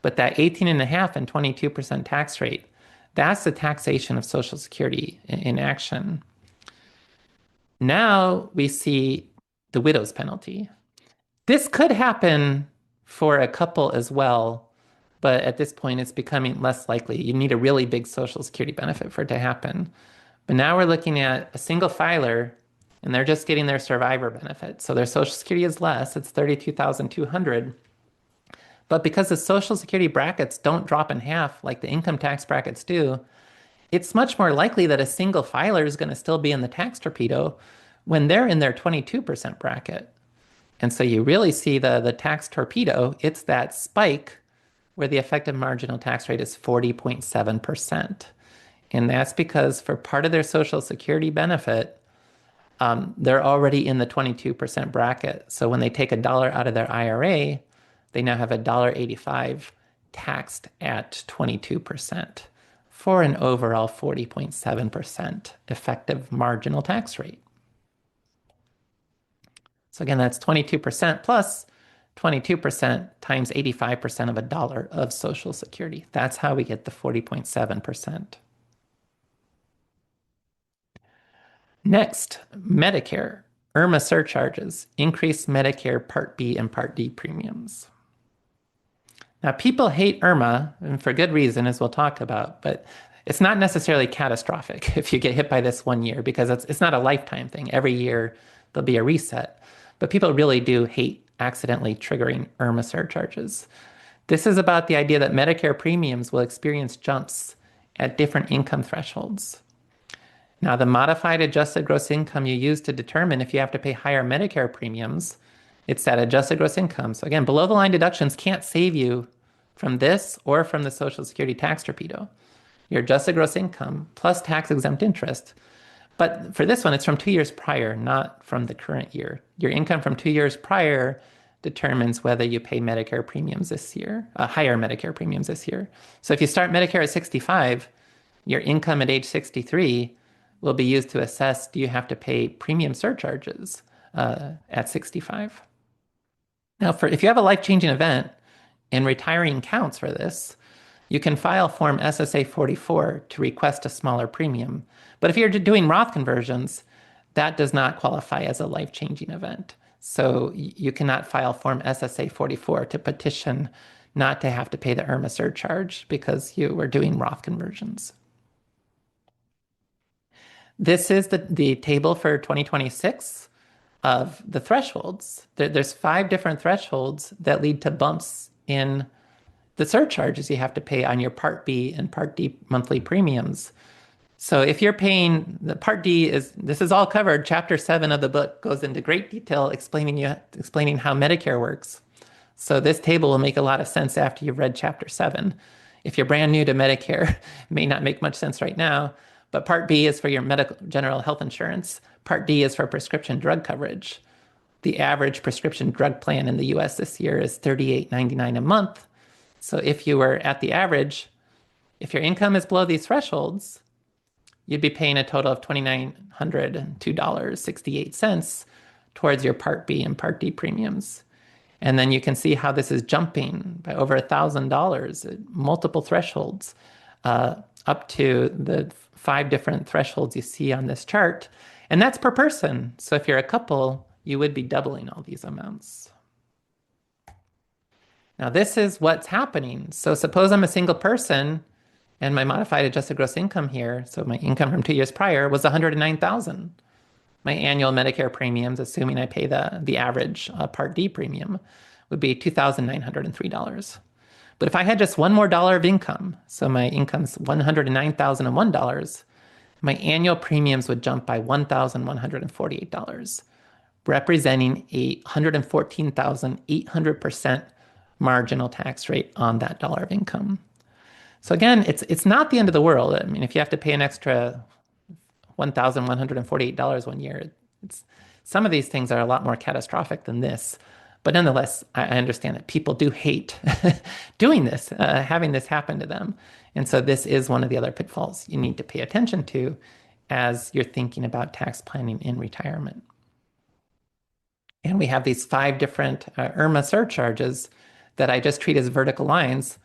But that 18.5 and 22% tax rate, that's the taxation of Social Security in action. Now we see the widow's penalty. This could happen for a couple as well, but at this point it's becoming less likely. You need a really big Social Security benefit for it to happen. But now we're looking at a single filer and they're just getting their survivor benefit. So their Social Security is less, it's 32,200. But because the Social Security brackets don't drop in half like the income tax brackets do, it's much more likely that a single filer is going to still be in the tax torpedo when they're in their 22% bracket. And so you really see the tax torpedo, it's that spike where the effective marginal tax rate is 40.7%. And that's because for part of their Social Security benefit, they're already in the 22% bracket. So when they take $1 out of their IRA, they now have $1.85 taxed at 22% for an overall 40.7% effective marginal tax rate. So again, that's 22% plus 22% times 85% of $1 of Social Security. That's how we get the 40.7%. Next, Medicare. IRMAA surcharges, increased Medicare Part B and Part D premiums. Now, people hate IRMAA, and for good reason, as we'll talk about, but it's not necessarily catastrophic if you get hit by this one year because it's not a lifetime thing. Every year, there'll be a reset. But people really do hate accidentally triggering IRMAA surcharges. This is about the idea that Medicare premiums will experience jumps at different income thresholds. Now, the modified adjusted gross income you use to determine if you have to pay higher Medicare premiums, it's that adjusted gross income. So again, below the line deductions can't save you from this or from the Social Security tax torpedo. Your adjusted gross income plus tax exempt interest. But for this one, it's from 2 years prior, not from the current year. Your income from 2 years prior determines whether you pay Medicare premiums this year, higher Medicare premiums this year. So if you start Medicare at 65, your income at age 63 will be used to assess, do you have to pay premium surcharges at 65? Now, if you have a life-changing event and retiring counts for this, you can file Form SSA 44 to request a smaller premium. But if you're doing Roth conversions, that does not qualify as a life-changing event. So you cannot file Form SSA 44 to petition not to have to pay the IRMAA surcharge because you were doing Roth conversions. This is the table for 2026 of the thresholds. There's 5 different thresholds that lead to bumps in the surcharges you have to pay on your Part B and Part D monthly premiums. So if you're paying the Part D this is all covered. Chapter 7 of the book goes into great detail explaining how Medicare works. So this table will make a lot of sense after you've read Chapter 7. If you're brand new to Medicare, it may not make much sense right now. But Part B is for your medical general health insurance. Part D is for prescription drug coverage. The average prescription drug plan in the US this year is $38.99 a month. So if you were at the average, if your income is below these thresholds, you'd be paying a total of $2,902.68 towards your Part B and Part D premiums. And then you can see how this is jumping by over $1,000 at multiple thresholds, up to the 5 different thresholds you see on this chart. And that's per person. So if you're a couple, you would be doubling all these amounts. Now, this is what's happening. So suppose I'm a single person and my modified adjusted gross income here, so my income from 2 years prior was $109,000. My annual Medicare premiums, assuming I pay the average Part D premium, would be $2,903. But if I had just one more dollar of income, so my income's $109,001, my annual premiums would jump by $1,148, representing a 114,800% marginal tax rate on that dollar of income. So again, it's not the end of the world. I mean, if you have to pay an extra $1,148 one year, some of these things are a lot more catastrophic than this. But nonetheless, I understand that people do hate doing this, having this happen to them. And so this is one of the other pitfalls you need to pay attention to as you're thinking about tax planning in retirement. And we have these 5 different IRMAA surcharges that I just treat as vertical lines.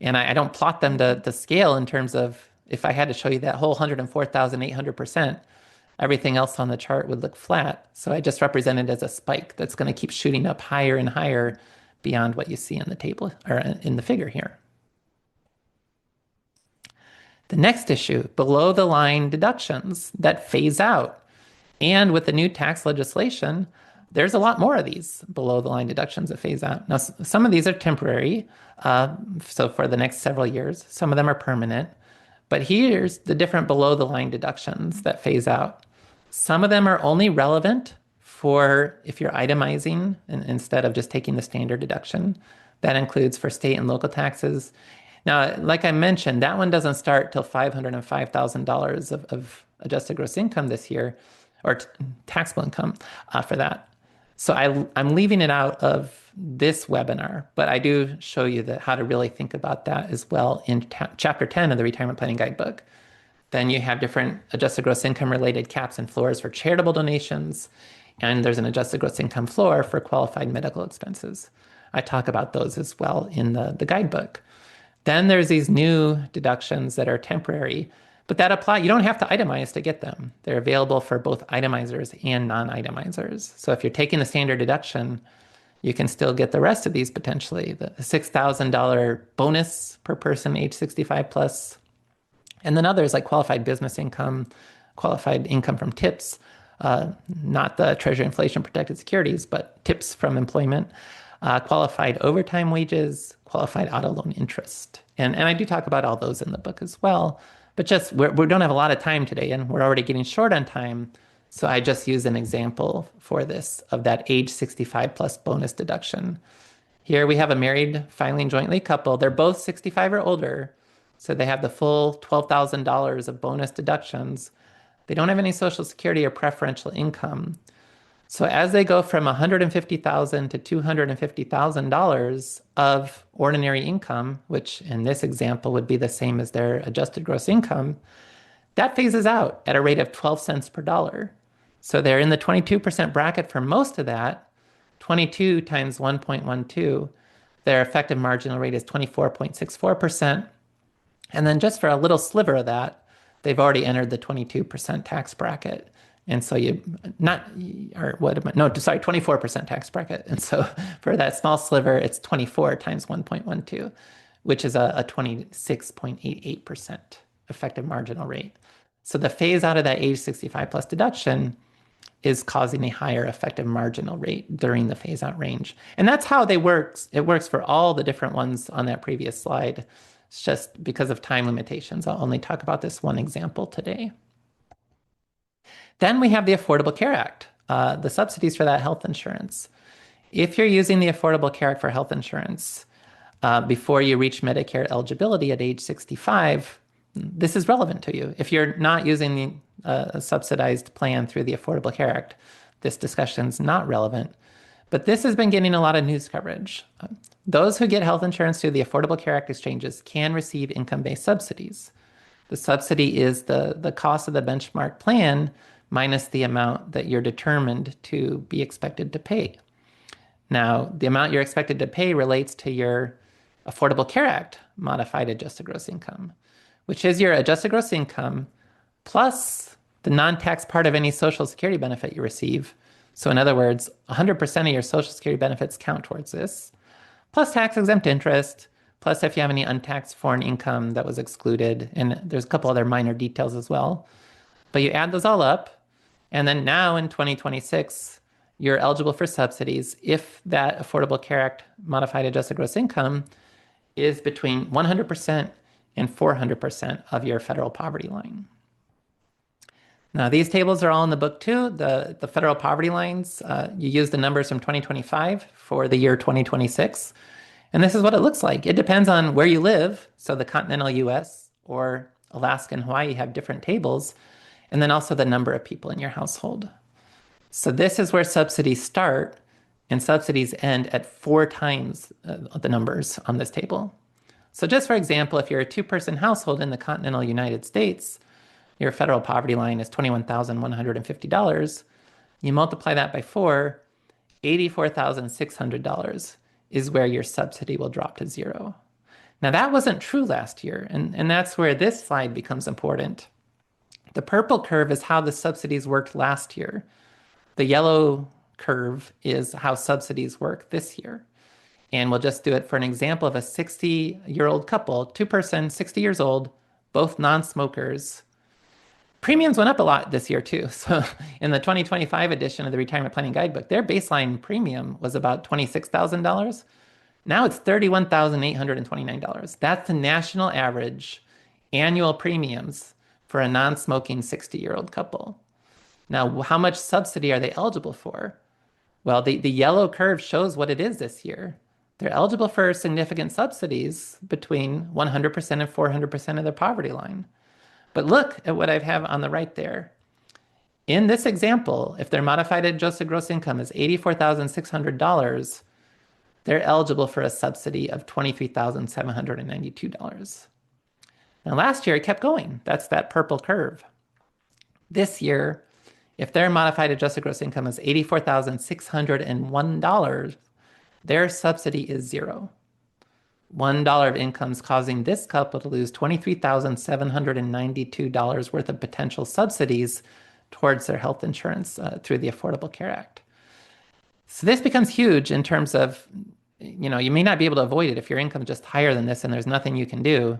And I don't plot them to scale in terms of if I had to show you that whole 104,800%, everything else on the chart would look flat. So I just represent it as a spike that's going to keep shooting up higher and higher beyond what you see in the table or in the figure here. The next issue, below the line deductions that phase out. And with the new tax legislation, there's a lot more of these below the line deductions that phase out. Now, some of these are temporary, so for the next several years. Some of them are permanent. But here's the different below the line deductions that phase out. Some of them are only relevant for if you're itemizing instead of just taking the standard deduction. That includes for state and local taxes. Now, like I mentioned, that one doesn't start till $505,000 of adjusted gross income this year, or taxable income for that. So I'm leaving it out of this webinar, but I do show you how to really think about that as well in Chapter 10 of the Retirement Planning Guidebook. Then you have different adjusted gross income related caps and floors for charitable donations, and there's an adjusted gross income floor for qualified medical expenses. I talk about those as well in the guidebook. Then there's these new deductions that are temporary, but that apply. You don't have to itemize to get them. They're available for both itemizers and non-itemizers. So if you're taking the standard deduction, you can still get the rest of these potentially. The $6,000 bonus per person age 65 plus, and then others like qualified business income, qualified income from tips, not the Treasury inflation protected securities, but tips from employment, qualified overtime wages, qualified auto loan interest. And I do talk about all those in the book as well. But just we don't have a lot of time today, and we're already getting short on time. So I just use an example for this of that age 65 plus bonus deduction. Here we have a married filing jointly couple. They're both 65 or older. So they have the full $12,000 of bonus deductions. They don't have any Social Security or preferential income. So as they go from $150,000 to $250,000 of ordinary income, which in this example would be the same as their adjusted gross income, that phases out at a rate of 12 cents per dollar. So they're in the 22% bracket for most of that. 22 times 1.12, their effective marginal rate is 24.64%. And then just for a little sliver of that, they've already entered the 22% tax bracket. And so 24% tax bracket. And so for that small sliver, it's 24 times 1.12, which is a 26.88% effective marginal rate. So the phase out of that age 65 plus deduction is causing a higher effective marginal rate during the phase out range. And that's how they work. It works for all the different ones on that previous slide. It's just because of time limitations. I'll only talk about this one example today. Then we have the Affordable Care Act, the subsidies for that health insurance. If you're using the Affordable Care Act for health insurance before you reach Medicare eligibility at age 65, this is relevant to you. If you're not using a subsidized plan through the Affordable Care Act, this discussion's not relevant. But this has been getting a lot of news coverage. Those who get health insurance through the Affordable Care Act exchanges can receive income-based subsidies. The subsidy is the cost of the benchmark plan minus the amount that you're determined to be expected to pay. Now, the amount you're expected to pay relates to your Affordable Care Act modified adjusted gross income, which is your adjusted gross income plus the non-tax part of any Social Security benefit you receive. So in other words, 100% of your Social Security benefits count towards this, plus tax-exempt interest, plus if you have any untaxed foreign income that was excluded, and there's a couple other minor details as well. But you add those all up, and then now in 2026, you're eligible for subsidies if that Affordable Care Act modified adjusted gross income is between 100% and 400% of your federal poverty line. Now, these tables are all in the book too. The federal poverty lines, you use the numbers from 2025 for the year 2026. And this is what it looks like. It depends on where you live. So the continental US or Alaska and Hawaii have different tables. And then also the number of people in your household. So this is where subsidies start and subsidies end at 4 times the numbers on this table. So just for example, if you're a 2-person household in the continental United States, your federal poverty line is $21,150. You multiply that by 4, $84,600 is where your subsidy will drop to 0. Now that wasn't true last year, and that's where this slide becomes important. The purple curve is how the subsidies worked last year. The yellow curve is how subsidies work this year. And we'll just do it for an example of a 60-year-old couple, 2-person, 60 years old, both non-smokers. Premiums went up a lot this year too. So in the 2025 edition of the Retirement Planning Guidebook, their baseline premium was about $26,000. Now it's $31,829. That's the national average annual premiums for a non-smoking 60-year-old couple. Now, how much subsidy are they eligible for? Well, the yellow curve shows what it is this year. They're eligible for significant subsidies between 100% and 400% of their poverty line. But look at what I have on the right there. In this example, if their modified adjusted gross income is $84,600, they're eligible for a subsidy of $23,792. Now, last year, it kept going. That's that purple curve. This year, if their modified adjusted gross income is $84,601, their subsidy is 0. $1 of income is causing this couple to lose $23,792 worth of potential subsidies towards their health insurance through the Affordable Care Act. So this becomes huge in terms of, you may not be able to avoid it if your income is just higher than this and there's nothing you can do.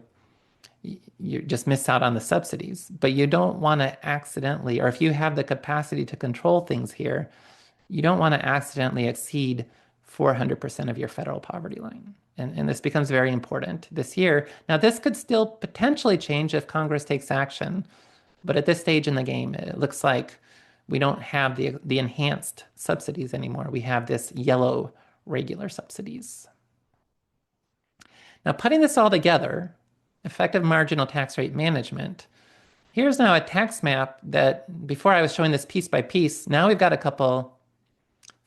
You just miss out on the subsidies. But you don't want to accidentally, or if you have the capacity to control things here, you don't want to accidentally exceed 400% of your federal poverty line. And this becomes very important this year. Now, this could still potentially change if Congress takes action. But at this stage in the game, it looks like we don't have the enhanced subsidies anymore. We have this yellow regular subsidies. Now, putting this all together, effective marginal tax rate management, here's now a tax map that before I was showing this piece by piece, now we've got a couple,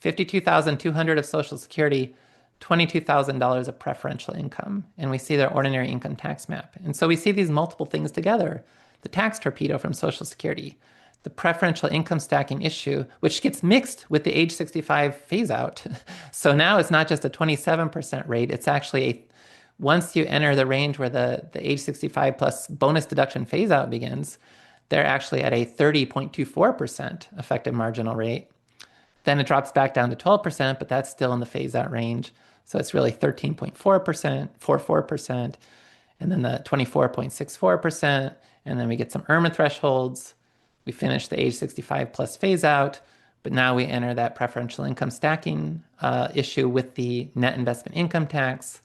$52,200 of Social Security, $22,000 of preferential income, and we see their ordinary income tax map. And so we see these multiple things together, the tax torpedo from Social Security, the preferential income stacking issue, which gets mixed with the age 65 phase out. So now it's not just a 27% rate, it's actually once you enter the range where the age 65 plus bonus deduction phase out begins, they're actually at a 30.24% effective marginal rate. Then it drops back down to 12%, but that's still in the phase out range. So it's really 13.4%, 44%, and then the 24.64%. And then we get some IRMAA thresholds. We finish the age 65 plus phase out, but now we enter that preferential income stacking issue with the net investment income tax,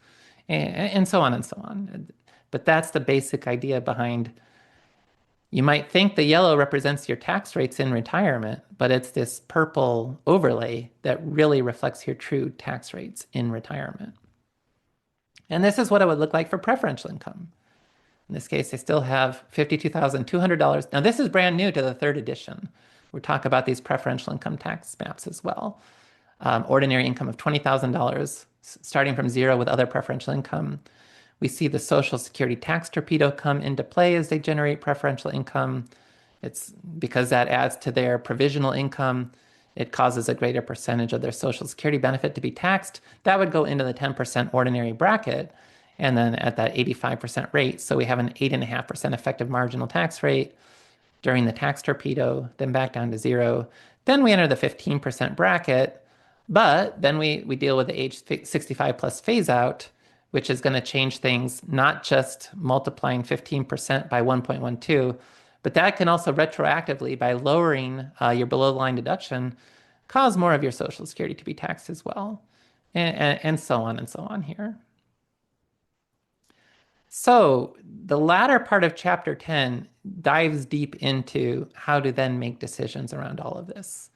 and so on and so on. But that's the basic idea behind. You might think the yellow represents your tax rates in retirement, but it's this purple overlay that really reflects your true tax rates in retirement. And this is what it would look like for preferential income. In this case, they still have $52,200. Now, this is brand new to the 3rd edition. We talk about these preferential income tax maps as well. Ordinary income of $20,000, starting from zero with other preferential income. We see the Social Security tax torpedo come into play as they generate preferential income. It's because that adds to their provisional income. It causes a greater percentage of their Social Security benefit to be taxed. That would go into the 10% ordinary bracket and then at that 85% rate. So we have an 8.5% effective marginal tax rate during the tax torpedo, then back down to zero. Then we enter the 15% bracket, but then we deal with the age 65 plus phase out, which is going to change things, not just multiplying 15% by 1.12, but that can also retroactively, by lowering your below the line deduction, cause more of your Social Security to be taxed as well, and so on and so on here. So the latter part of chapter 10 dives deep into how to then make decisions around all of this.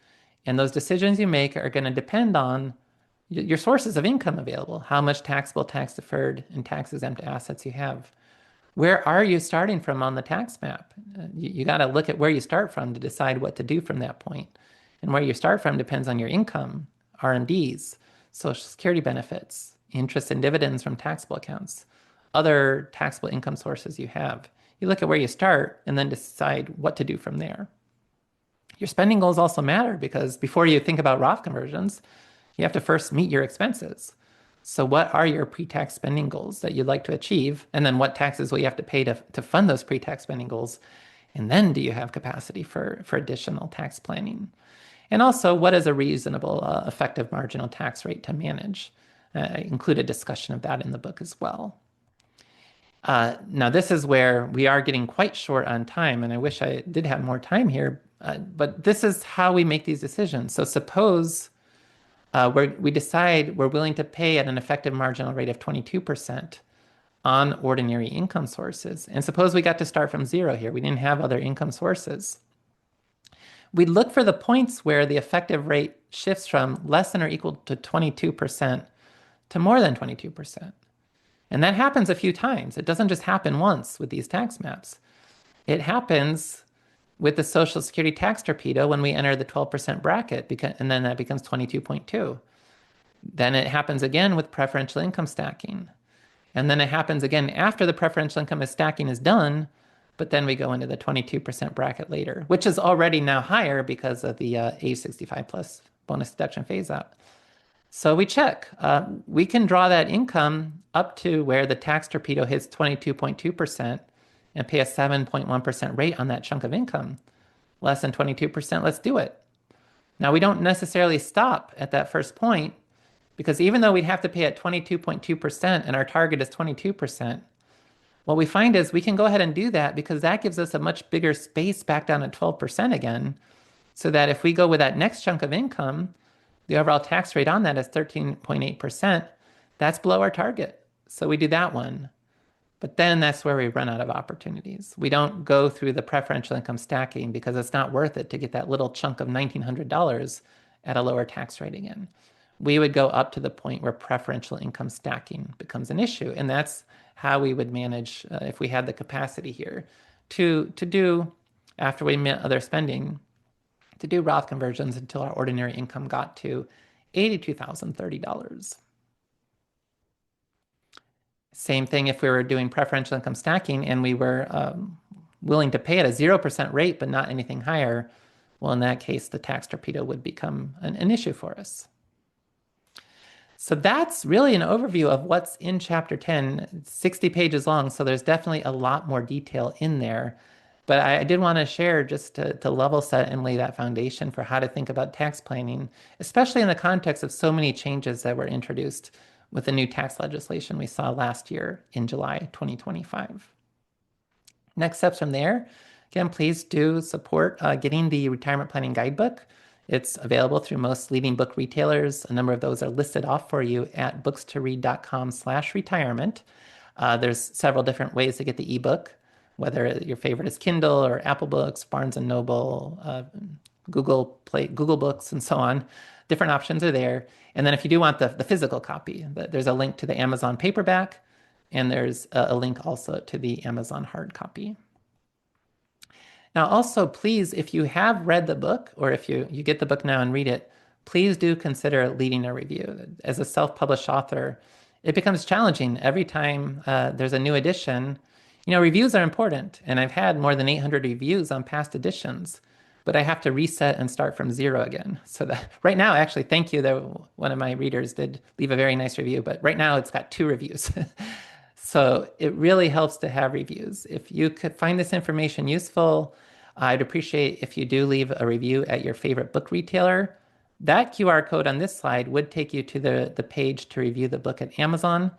And those decisions you make are going to depend on your sources of income available, how much taxable, tax deferred, and tax exempt assets you have. Where are you starting from on the tax map? You got to look at where you start from to decide what to do from that point. And where you start from depends on your income, RMDs, Social Security benefits, interest and dividends from taxable accounts, other taxable income sources you have. You look at where you start and then decide what to do from there. Your spending goals also matter because before you think about Roth conversions, you have to first meet your expenses. So what are your pre-tax spending goals that you'd like to achieve? And then what taxes will you have to pay to fund those pre-tax spending goals? And then do you have capacity for additional tax planning? And also, what is a reasonable effective marginal tax rate to manage? I include a discussion of that in the book as well. Now, this is where we are getting quite short on time, and I wish I did have more time here, but this is how we make these decisions. So suppose we decide we're willing to pay at an effective marginal rate of 22% on ordinary income sources. And suppose we got to start from zero here. We didn't have other income sources. We'd look for the points where the effective rate shifts from less than or equal to 22% to more than 22%. And that happens a few times. It doesn't just happen once with these tax maps. It happens with the Social Security tax torpedo when we enter the 12% bracket, and then that becomes 22.2. Then it happens again with preferential income stacking. And then it happens again after the preferential income stacking is done, but then we go into the 22% bracket later, which is already now higher because of the age 65 plus bonus deduction phase out. So we check. We can draw that income up to where the tax torpedo hits 22.2% and pay a 7.1% rate on that chunk of income. Less than 22%, let's do it. Now, we don't necessarily stop at that first point because even though we'd have to pay at 22.2% and our target is 22%, what we find is we can go ahead and do that because that gives us a much bigger space back down at 12% again, so that if we go with that next chunk of income, the overall tax rate on that is 13.8%. That's below our target. So we do that one. But then that's where we run out of opportunities. We don't go through the preferential income stacking because it's not worth it to get that little chunk of $1,900 at a lower tax rate again. We would go up to the point where preferential income stacking becomes an issue. And that's how we would manage, if we had the capacity here, to do, after we met other spending, to do Roth conversions until our ordinary income got to $82,030. Same thing if we were doing preferential income stacking and we were willing to pay at a 0% rate, but not anything higher. Well, in that case, the tax torpedo would become an issue for us. So that's really an overview of what's in chapter 10. It's 60 pages long, so there's definitely a lot more detail in there. But I did want to share just to level set and lay that foundation for how to think about tax planning, especially in the context of so many changes that were introduced with the new tax legislation we saw last year in July 2025. Next steps from there, again, please do support getting the retirement planning guidebook. It's available through most leading book retailers. A number of those are listed off for you at bookstoread.com/retirement. There's several different ways to get the ebook, whether your favorite is Kindle or Apple Books, Barnes & Noble, Google Books, and so on. Different options are there. And then if you do want the physical copy, there's a link to the Amazon paperback, and there's a link also to the Amazon hard copy. Now, also, please, if you have read the book or if you get the book now and read it, please do consider leading a review. As a self-published author, it becomes challenging every time there's a new edition. Reviews are important, and I've had more than 800 reviews on past editions, but I have to reset and start from zero again. So that right now, actually, thank you. One of my readers did leave a very nice review, but right now it's got 2 reviews. So it really helps to have reviews. If you could find this information useful, I'd appreciate if you do leave a review at your favorite book retailer. That QR code on this slide would take you to the page to review the book at Amazon.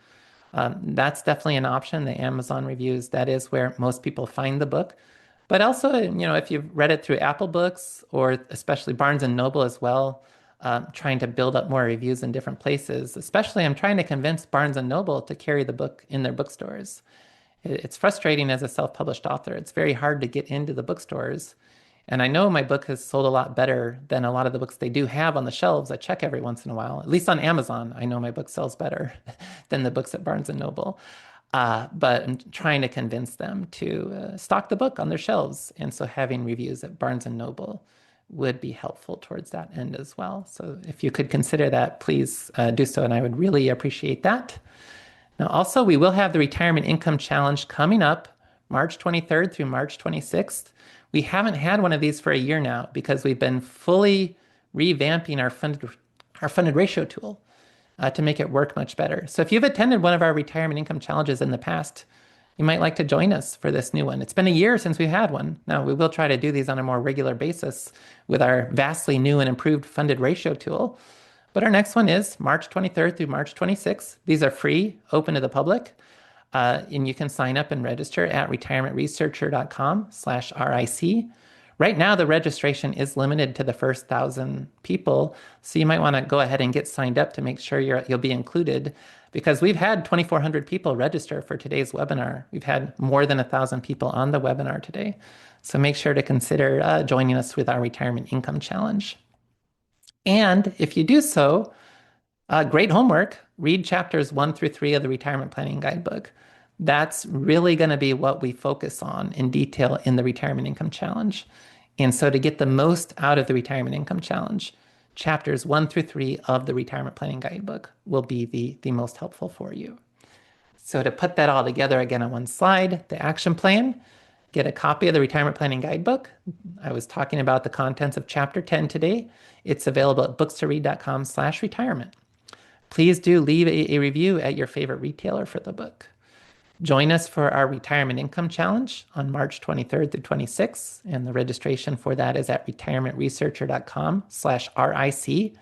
That's definitely an option, the Amazon reviews. That is where most people find the book. But also, if you've read it through Apple Books or especially Barnes and Noble as well, trying to build up more reviews in different places. Especially, I'm trying to convince Barnes and Noble to carry the book in their bookstores. It's frustrating as a self-published author. It's very hard to get into the bookstores. And I know my book has sold a lot better than a lot of the books they do have on the shelves. I check every once in a while. At least on Amazon, I know my book sells better than the books at Barnes and Noble. But I'm trying to convince them to stock the book on their shelves. And so having reviews at Barnes and Noble would be helpful towards that end as well. So if you could consider that, please do so. And I would really appreciate that. Now, also, we will have the Retirement Income Challenge coming up March 23rd through March 26th. We haven't had one of these for a year now because we've been fully revamping our funded ratio tool to make it work much better. So if you've attended one of our retirement income challenges in the past, you might like to join us for this new one. It's been a year since we had one. Now, we will try to do these on a more regular basis with our vastly new and improved funded ratio tool. But our next one is March 23rd through March 26th. These are free, open to the public. And you can sign up and register at retirementresearcher.com/RIC. Right now, the registration is limited to the first 1,000 people. So you might want to go ahead and get signed up to make sure you'll be included because we've had 2,400 people register for today's webinar. We've had more than 1,000 people on the webinar today. So make sure to consider joining us with our Retirement Income Challenge. And if you do so, great homework. Read chapters 1 through 3 of the Retirement Planning Guidebook. That's really going to be what we focus on in detail in the Retirement Income Challenge. And so to get the most out of the Retirement Income Challenge, chapters 1 through 3 of the Retirement Planning Guidebook will be the most helpful for you. So to put that all together again on one slide, the action plan, get a copy of the Retirement Planning Guidebook. I was talking about the contents of chapter 10 today. It's available at books2read.com/retirement. Please do leave a review at your favorite retailer for the book. Join us for our Retirement Income Challenge on March 23rd through 26th, and the registration for that is at retirementresearcher.com/RIC.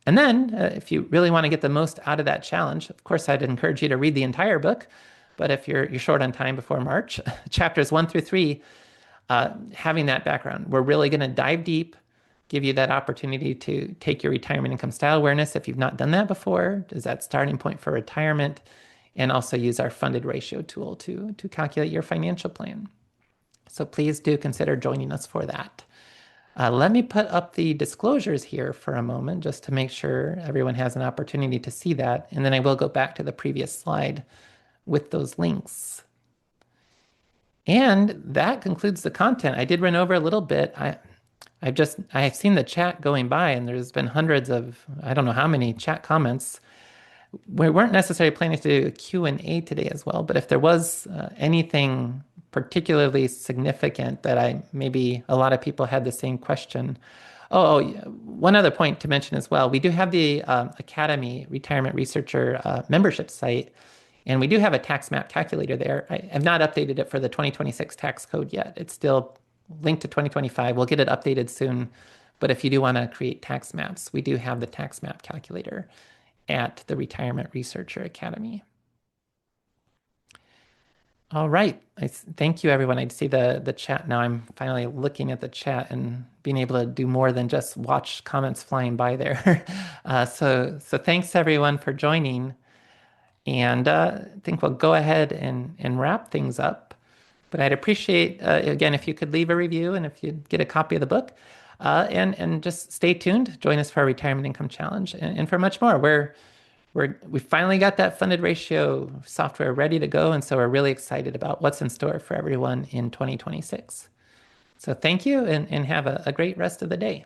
And then, if you really want to get the most out of that challenge, of course, I'd encourage you to read the entire book. But if you're short on time before March, chapters 1 through 3, having that background, we're really going to dive deep, give you that opportunity to take your retirement income style awareness if you've not done that before, is that starting point for retirement, and also use our funded ratio tool to calculate your financial plan. So please do consider joining us for that. Let me put up the disclosures here for a moment just to make sure everyone has an opportunity to see that. And then I will go back to the previous slide with those links. And that concludes the content. I did run over a little bit. I've seen the chat going by and there's been hundreds of, I don't know how many chat comments. We weren't necessarily planning to do a Q&A today as well, but if there was anything particularly significant that maybe a lot of people had the same question. One other point to mention as well. We do have the Academy Retirement Researcher membership site, and we do have a tax map calculator there. I have not updated it for the 2026 tax code yet. It's still linked to 2025. We'll get it updated soon. But if you do want to create tax maps, we do have the tax map calculator at the Retirement Researcher Academy. All right. Thank you, everyone. I see the chat now. I'm finally looking at the chat and being able to do more than just watch comments flying by there. So thanks, everyone, for joining. And I think we'll go ahead and wrap things up. But I'd appreciate, again, if you could leave a review and if you get a copy of the book. And just stay tuned. Join us for our Retirement Income Challenge and for much more. We finally got that funded ratio software ready to go, and so we're really excited about what's in store for everyone in 2026. So thank you and have a great rest of the day.